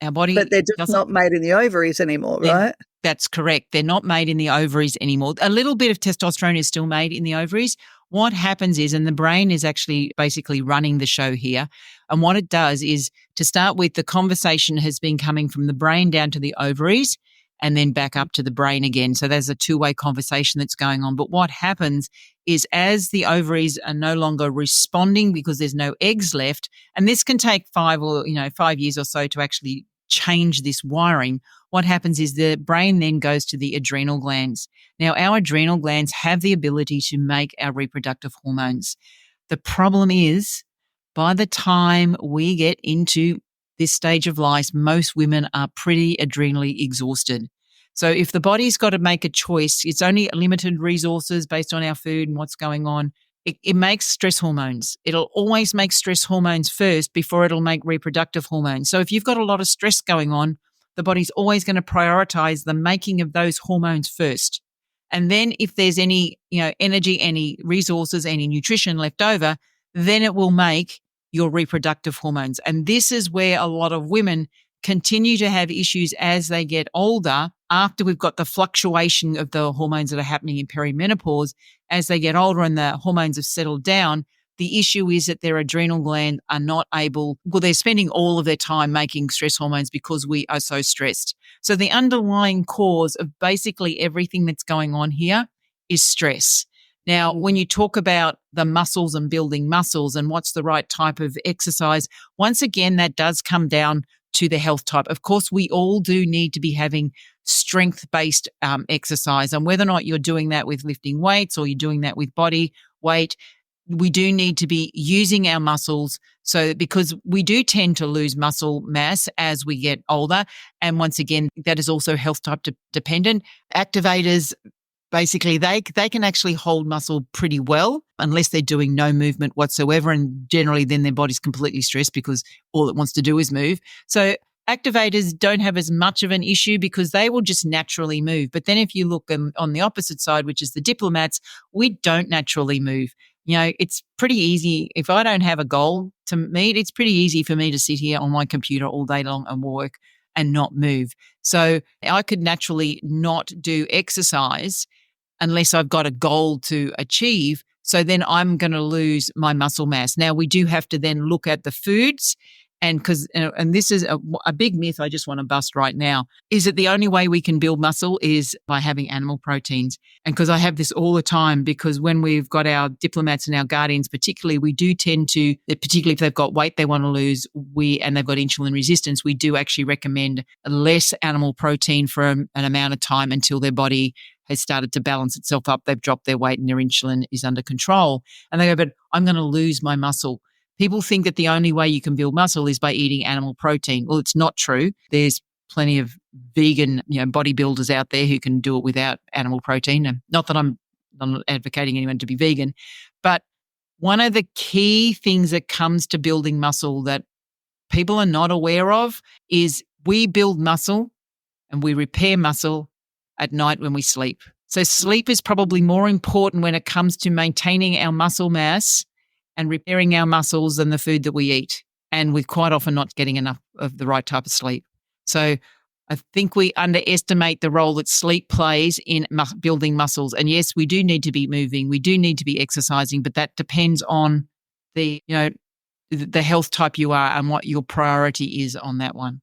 Our body, but they're just not made in the ovaries anymore, right? That's correct. They're not made in the ovaries anymore. A little bit of testosterone is still made in the ovaries. What happens is, and the brain is actually basically running the show here, and what it does is, to start with, the conversation has been coming from the brain down to the ovaries and then back up to the brain again. So there's a two-way conversation that's going on. But what happens is, as the ovaries are no longer responding because there's no eggs left, and this can take 5 years or so to actually change this wiring, what happens is the brain then goes to the adrenal glands. Now, our adrenal glands have the ability to make our reproductive hormones. The problem is, by the time we get into this stage of life, most women are pretty adrenally exhausted. So if the body's got to make a choice, it's only limited resources based on our food and what's going on. It makes stress hormones. It'll always make stress hormones first before it'll make reproductive hormones. So if you've got a lot of stress going on, the body's always going to prioritize the making of those hormones first. And then if there's any, energy, any resources, any nutrition left over, then it will make your reproductive hormones. And this is where a lot of women continue to have issues as they get older, after we've got the fluctuation of the hormones that are happening in perimenopause. As they get older and the hormones have settled down, the issue is that their adrenal gland are not able, they're spending all of their time making stress hormones because we are so stressed. So the underlying cause of basically everything that's going on here is stress. Now, when you talk about the muscles and building muscles and what's the right type of exercise, once again, that does come down to the health type. Of course, we all do need to be having strength-based exercise, and whether or not you're doing that with lifting weights or you're doing that with body weight, we do need to be using our muscles. So because we do tend to lose muscle mass as we get older, and once again, that is also health type dependent. Activators, basically, they can actually hold muscle pretty well unless they're doing no movement whatsoever, and generally then their body's completely stressed because all it wants to do is move. So activators don't have as much of an issue because they will just naturally move. But then if you look on the opposite side, which is the diplomats, we don't naturally move. It's pretty easy. If I don't have a goal to meet, it's pretty easy for me to sit here on my computer all day long and work and not move. So I could naturally not do exercise unless I've got a goal to achieve. So then I'm going to lose my muscle mass. Now, we do have to then look at the foods, and this is a big myth I just want to bust right now, is that the only way we can build muscle is by having animal proteins. And because I have this all the time, because when we've got our diplomats and our guardians particularly, we do tend to, particularly if they've got weight they want to lose, and they've got insulin resistance, we do actually recommend less animal protein for an amount of time until their body has started to balance itself up. They've dropped their weight and their insulin is under control. And they go, but I'm going to lose my muscle. People think that the only way you can build muscle is by eating animal protein. Well, it's not true. There's plenty of vegan, bodybuilders out there who can do it without animal protein. And not that I'm not advocating anyone to be vegan, but one of the key things that comes to building muscle that people are not aware of is we build muscle and we repair muscle at night when we sleep. So sleep is probably more important when it comes to maintaining our muscle mass and repairing our muscles than the food that we eat. And we're quite often not getting enough of the right type of sleep. So I think we underestimate the role that sleep plays in building muscles. And yes, we do need to be moving. We do need to be exercising, but that depends on the health type you are and what your priority is on that one.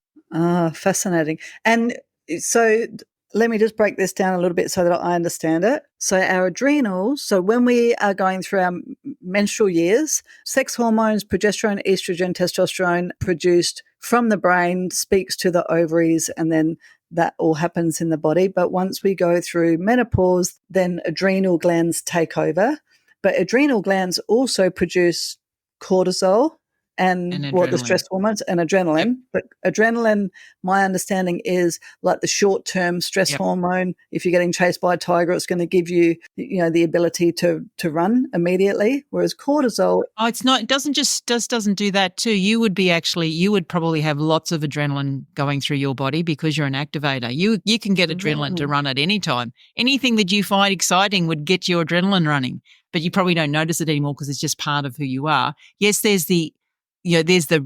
Fascinating. And so let me just break this down a little bit so that I understand it. So our adrenals, so when we are going through our menstrual years, sex hormones, progesterone, estrogen, testosterone produced from the brain speaks to the ovaries, and then that all happens in the body. But once we go through menopause, then adrenal glands take over. But adrenal glands also produce cortisol and the stress hormones and adrenaline. Yep. But adrenaline, my understanding, is like the short-term stress hormone. If you're getting chased by a tiger, it's going to give you, the ability to run immediately. Whereas cortisol, it's not. It doesn't do that too. You would probably have lots of adrenaline going through your body because you're an activator. You can get adrenaline to run at any time. Anything that you find exciting would get your adrenaline running, but you probably don't notice it anymore because it's just part of who you are. Yes, there's the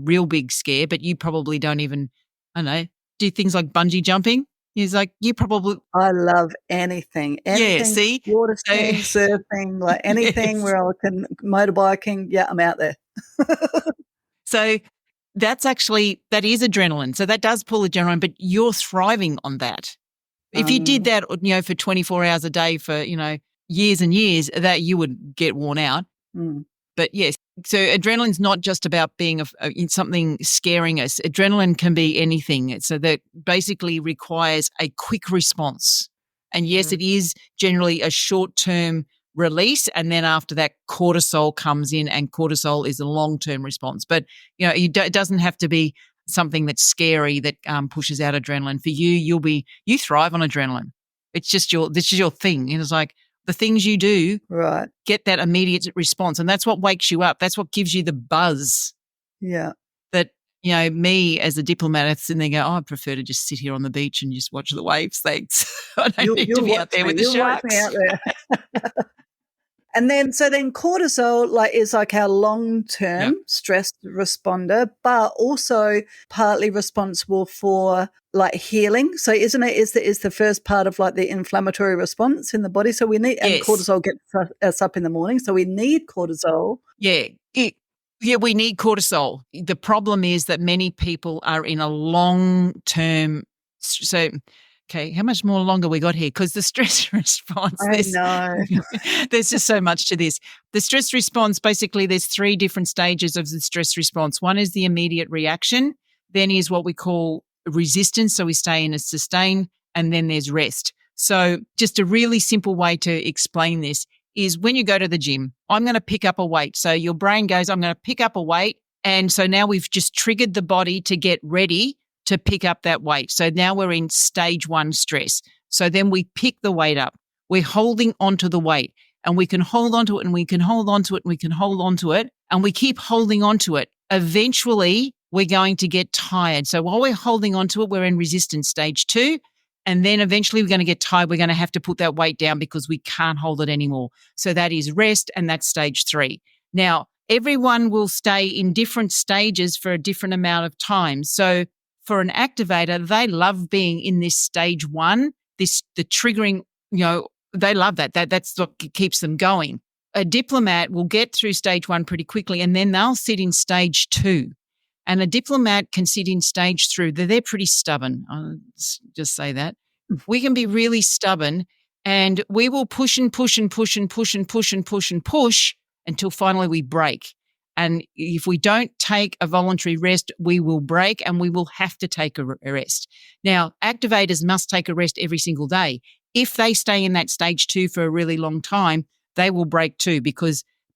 real big scare, but you probably don't even, do things like bungee jumping. It's like you probably. I love anything. Yeah, see? Water skiing, surfing, like anything where I can, motorbiking. Yeah, I'm out there. So that is adrenaline. So that does pull adrenaline, but you're thriving on that. If you did that, for 24 hours a day for, years and years, that you would get worn out. Mm. But yes, so adrenaline's not just about being something scaring us. Adrenaline can be anything. So that basically requires a quick response. And yes, it is generally a short-term release. And then after that, cortisol comes in, and cortisol is a long-term response. But, it doesn't have to be something that's scary that pushes out adrenaline. For you, you thrive on adrenaline. This is your thing. And it's like the things you do Right. get that immediate response. And that's what wakes you up. That's what gives you the buzz. Yeah. That, me as a diplomat, I sit there and go, I prefer to just sit here on the beach and just watch the waves. Thanks. I don't need to be out there with the sharks. Watch me out there. And then cortisol is like our long-term stress responder, but also partly responsible for like healing. So isn't it is the first part of like the inflammatory response in the body? So we need, and cortisol gets us up in the morning. So we need cortisol. Yeah. We need cortisol. The problem is that many people are in a long-term, okay, how much more longer we got here? Because the stress response, there's just so much to this. The stress response, basically, there's 3 different stages of the stress response. One is the immediate reaction, then is what we call resistance, so we stay in a sustain, and then there's rest. So just a really simple way to explain this is when you go to the gym, I'm going to pick up a weight. So your brain goes, I'm going to pick up a weight, and so now we've just triggered the body to get ready to pick up that weight. So now we're in stage 1 stress. So then we pick the weight up. We're holding onto the weight, and we can hold onto it, and we can hold onto it, and we can hold onto it, and we keep holding onto it. Eventually, we're going to get tired. So while we're holding onto it, we're in resistance stage 2. And then eventually we're going to get tired. We're going to have to put that weight down because we can't hold it anymore. So that is rest, and that's stage 3. Now, everyone will stay in different stages for a different amount of time. So for an activator, they love being in this stage 1, the triggering, they love that. That's what keeps them going. A diplomat will get through stage 1 pretty quickly, and then they'll sit in stage 2. And a diplomat can sit in stage 3. They're pretty stubborn. I'll just say that. We can be really stubborn, and we will push and push and push and push and push and push and push until finally we break. And if we don't take a voluntary rest, we will break, and we will have to take a rest. Now, activators must take a rest every single day. If they stay in that stage 2 for a really long time, they will break too,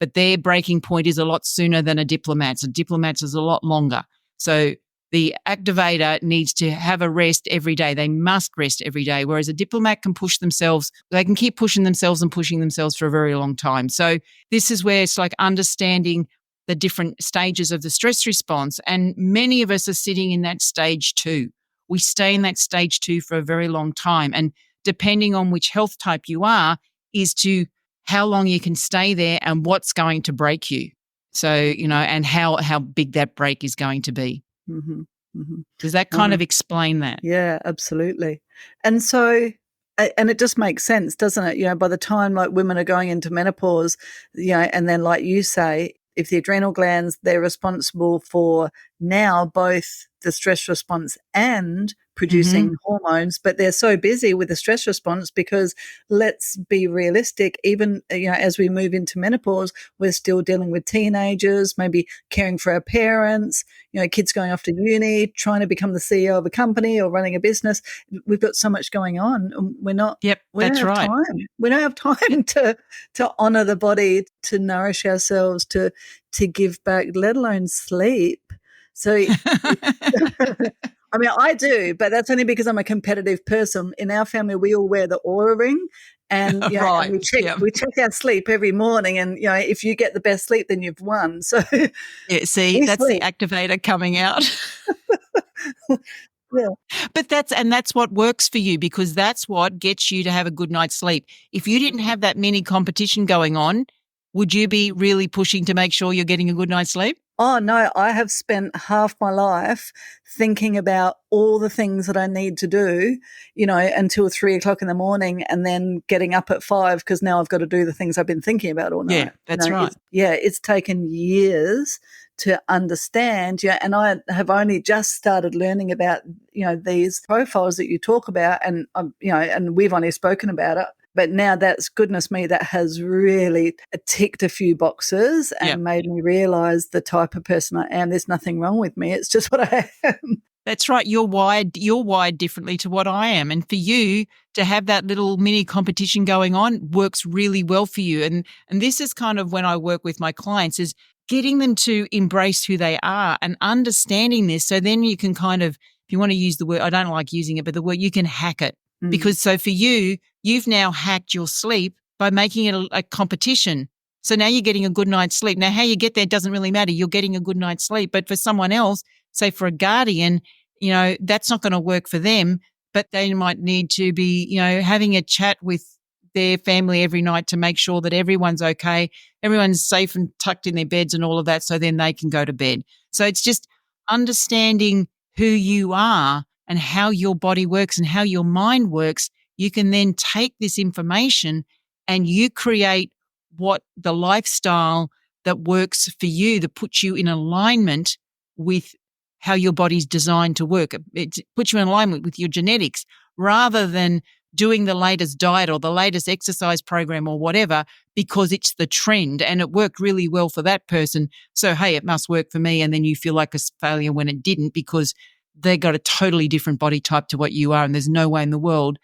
but their breaking point is a lot sooner than a diplomat's. A diplomat's is a lot longer. So the activator needs to have a rest every day. They must rest every day, whereas a diplomat can push themselves. They can keep pushing themselves and pushing themselves for a very long time. So this is where it's like understanding the different stages of the stress response. And many of us are sitting in that stage 2. We stay in that stage 2 for a very long time. And depending on which health type you are, is to how long you can stay there and what's going to break you. So, and how big that break is going to be. Mm-hmm. Mm-hmm. Does that kind of explain that? Yeah, absolutely. And so, and it just makes sense, doesn't it? By the time like women are going into menopause, and then like you say, if the adrenal glands, they're responsible for now both the stress response and producing hormones, but they're so busy with the stress response because let's be realistic, even as we move into menopause, we're still dealing with teenagers, maybe caring for our parents, kids going off to uni, trying to become the CEO of a company or running a business. We've got so much going on. We don't have time. We don't have time to honor the body, to nourish ourselves, to give back, let alone sleep. So I mean, I do, but that's only because I'm a competitive person. In our family, we all wear the Aura ring, and, and we check our sleep every morning. And if you get the best sleep, then you've won. So that's the activator coming out. Yeah. But that's what works for you, because that's what gets you to have a good night's sleep. If you didn't have that mini competition going on, would you be really pushing to make sure you're getting a good night's sleep? Oh, no, I have spent half my life thinking about all the things that I need to do, until 3:00 in the morning, and then getting up at 5 because now I've got to do the things I've been thinking about all night. Yeah, that's right. It's taken years to understand. And I have only just started learning about, these profiles that you talk about, and, and we've only spoken about it. But now that's, goodness me, that has really ticked a few boxes and made me realize the type of person I am. There's nothing wrong with me. It's just what I am. That's right. You're wired differently to what I am. And for you to have that little mini competition going on works really well for you. And this is kind of when I work with my clients is getting them to embrace who they are and understanding this. So then you can kind of, if you want to use the word, I don't like using it, but the word, you can hack it. Because so for you, you've now hacked your sleep by making it a competition. So now you're getting a good night's sleep. Now, how you get there doesn't really matter. You're getting a good night's sleep. But for someone else, say for a guardian, that's not going to work for them, but they might need to be, having a chat with their family every night to make sure that everyone's okay, everyone's safe and tucked in their beds and all of that, so then they can go to bed. So it's just understanding who you are and how your body works and how your mind works. You can then take this information and you create what the lifestyle that works for you, that puts you in alignment with how your body's designed to work. It puts you in alignment with your genetics rather than doing the latest diet or the latest exercise program or whatever because it's the trend and it worked really well for that person. So, hey, it must work for me. And then you feel like a failure when it didn't because they got a totally different body type to what you are. And there's no way in the world.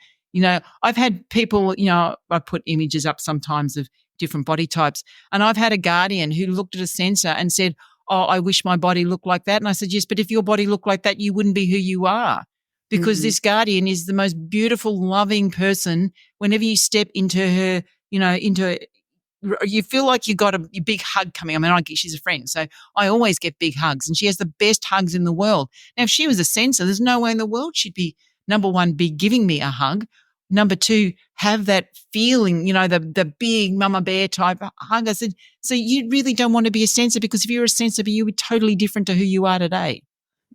I've had people, I put images up sometimes of different body types. And I've had a guardian who looked at a sensor and said, oh, I wish my body looked like that. And I said, yes, but if your body looked like that, you wouldn't be who you are. Because this guardian is the most beautiful, loving person. Whenever you step into her, you feel like you got a big hug coming. I mean, she's a friend, so I always get big hugs, and she has the best hugs in the world. Now, if she was a sensor, there's no way in the world she'd be, number one, be giving me a hug. Number two, have that feeling, the big mama bear type hug. I said, so you really don't want to be a sensor, because if you're a sensor, you would be totally different to who you are today.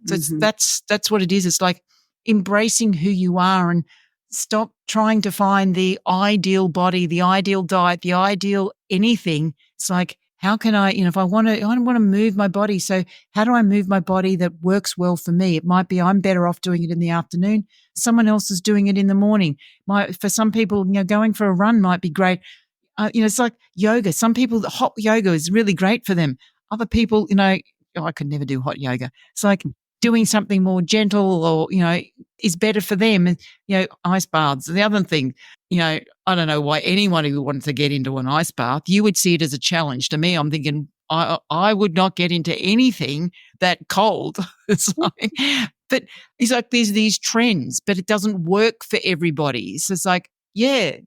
So that's what it is. It's like embracing who you are and stop trying to find the ideal body, the ideal diet, the ideal anything. It's like, how can I, I want to move my body. So how do I move my body that works well for me? It might be I'm better off doing it in the afternoon. Someone else is doing it in the morning. For some people, going for a run might be great. It's like yoga. Some people, hot yoga is really great for them. Other people, I could never do hot yoga. It's like doing something more gentle or, is better for them. And, ice baths. The other thing, I don't know why anyone who wanted to get into an ice bath, you would see it as a challenge. To me, I'm thinking I would not get into anything that cold. It's like, but it's like there's these trends, but it doesn't work for everybody. So it's like, yeah,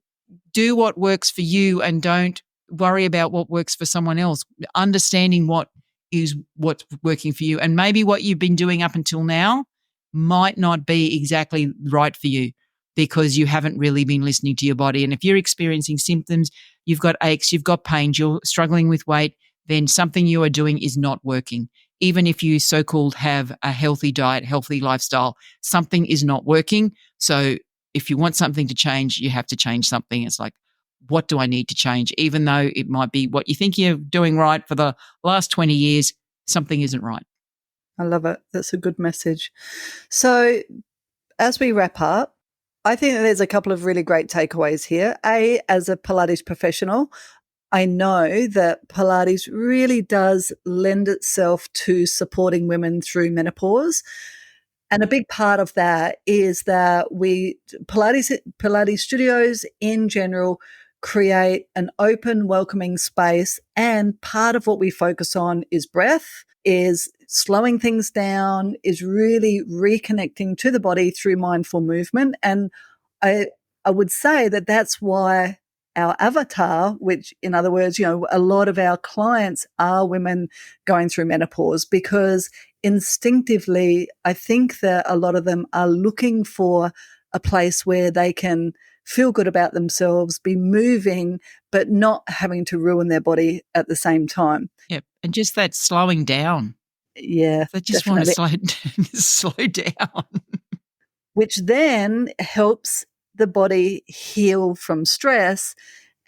do what works for you and don't worry about what works for someone else. Understanding what's working for you. And maybe what you've been doing up until now might not be exactly right for you because you haven't really been listening to your body. And if you're experiencing symptoms, you've got aches, you've got pains, you're struggling with weight, then something you are doing is not working. Even if you so-called have a healthy diet, healthy lifestyle, something is not working. So if you want something to change, you have to change something. It's like, what do I need to change? Even though it might be what you think you're doing right for the last 20 years, something isn't right. I love it. That's a good message. So as we wrap up, I think that there's a couple of really great takeaways here. As a Pilates professional, I know that Pilates really does lend itself to supporting women through menopause. And a big part of that is that Pilates studios in general create an open, welcoming space. And part of what we focus on is breath, is slowing things down, is really reconnecting to the body through mindful movement. And I would say that that's why our avatar, which in other words, a lot of our clients are women going through menopause, because instinctively, I think that a lot of them are looking for a place where they can feel good about themselves, be moving, but not having to ruin their body at the same time. Yep. And just that slowing down. Yeah, They just definitely. want to slow down. Which then helps the body heal from stress,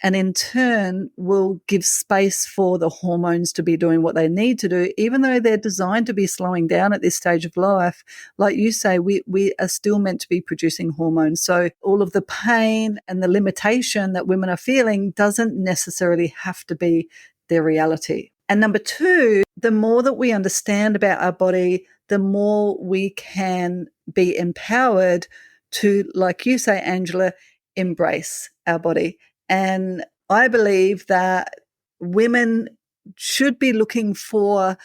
and in turn will give space for the hormones to be doing what they need to do, even though they're designed to be slowing down at this stage of life. Like you say, we are still meant to be producing hormones. So all of the pain and the limitation that women are feeling doesn't necessarily have to be their reality. And number two, the more that we understand about our body, the more we can be empowered to, like you say, Angela, embrace our body. And I believe that women should be looking for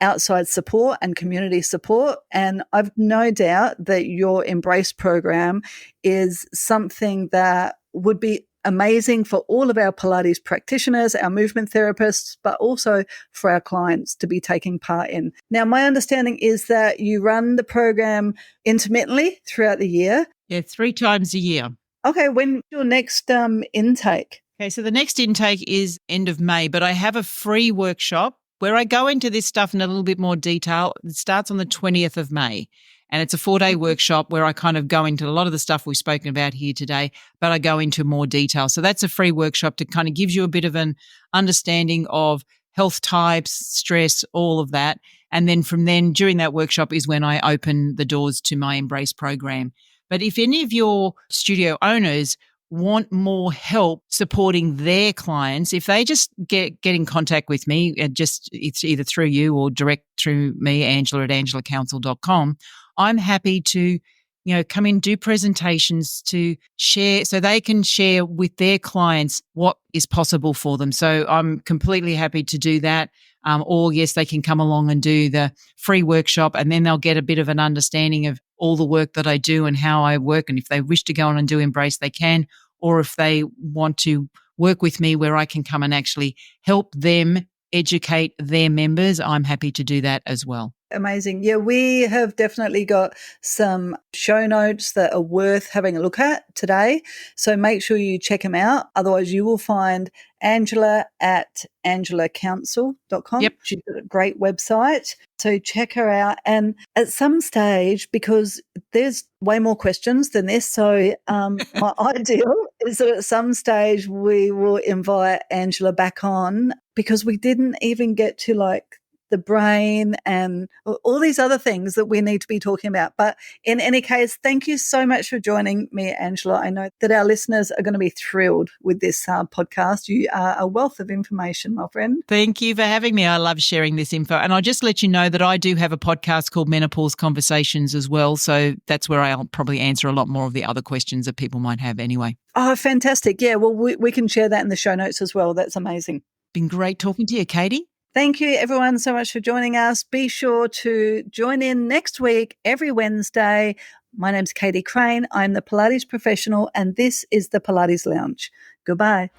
outside support and community support. And I've no doubt that your Embrace program is something that would be amazing for all of our Pilates practitioners, our movement therapists, but also for our clients to be taking part in. Now, my understanding is that you run the program intermittently throughout the year. Yeah, 3 times a year. Okay, when's your next intake? Okay, so the next intake is end of May, but I have a free workshop where I go into this stuff in a little bit more detail. It starts on the 20th of May, and it's a 4-day workshop where I kind of go into a lot of the stuff we've spoken about here today, but I go into more detail. So that's a free workshop that kind of gives you a bit of an understanding of health types, stress, all of that. And then from then, during that workshop is when I open the doors to my Embrace program. But if any of your studio owners want more help supporting their clients, if they just get in contact with me, and it's either through you or direct through me, Angela at angelacounsel.com, I'm happy to, come in, do presentations to share so they can share with their clients what is possible for them. So I'm completely happy to do that. Or yes, they can come along and do the free workshop, and then they'll get a bit of an understanding of all the work that I do and how I work. And if they wish to go on and do Embrace, they can. Or if they want to work with me where I can come and actually help them educate their members, I'm happy to do that as well. Amazing. Yeah, we have definitely got some show notes that are worth having a look at today. So make sure you check them out. Otherwise, you will find Angela at angelacounsel.com. Yep. She's got a great website. So check her out. And at some stage, because there's way more questions than this, so my ideal is that at some stage we will invite Angela back on, because we didn't even get to the brain and all these other things that we need to be talking about. But in any case, thank you so much for joining me, Angela. I know that our listeners are going to be thrilled with this podcast. You are a wealth of information, my friend. Thank you for having me. I love sharing this info. And I'll just let you know that I do have a podcast called Menopause Conversations as well. So that's where I'll probably answer a lot more of the other questions that people might have anyway. Oh, fantastic. Yeah, well, we can share that in the show notes as well. That's amazing. Been great talking to you, Katie. Thank you, everyone, so much for joining us. Be sure to join in next week, every Wednesday. My name's Katie Crane. I'm the Pilates professional, and this is the Pilates Lounge. Goodbye.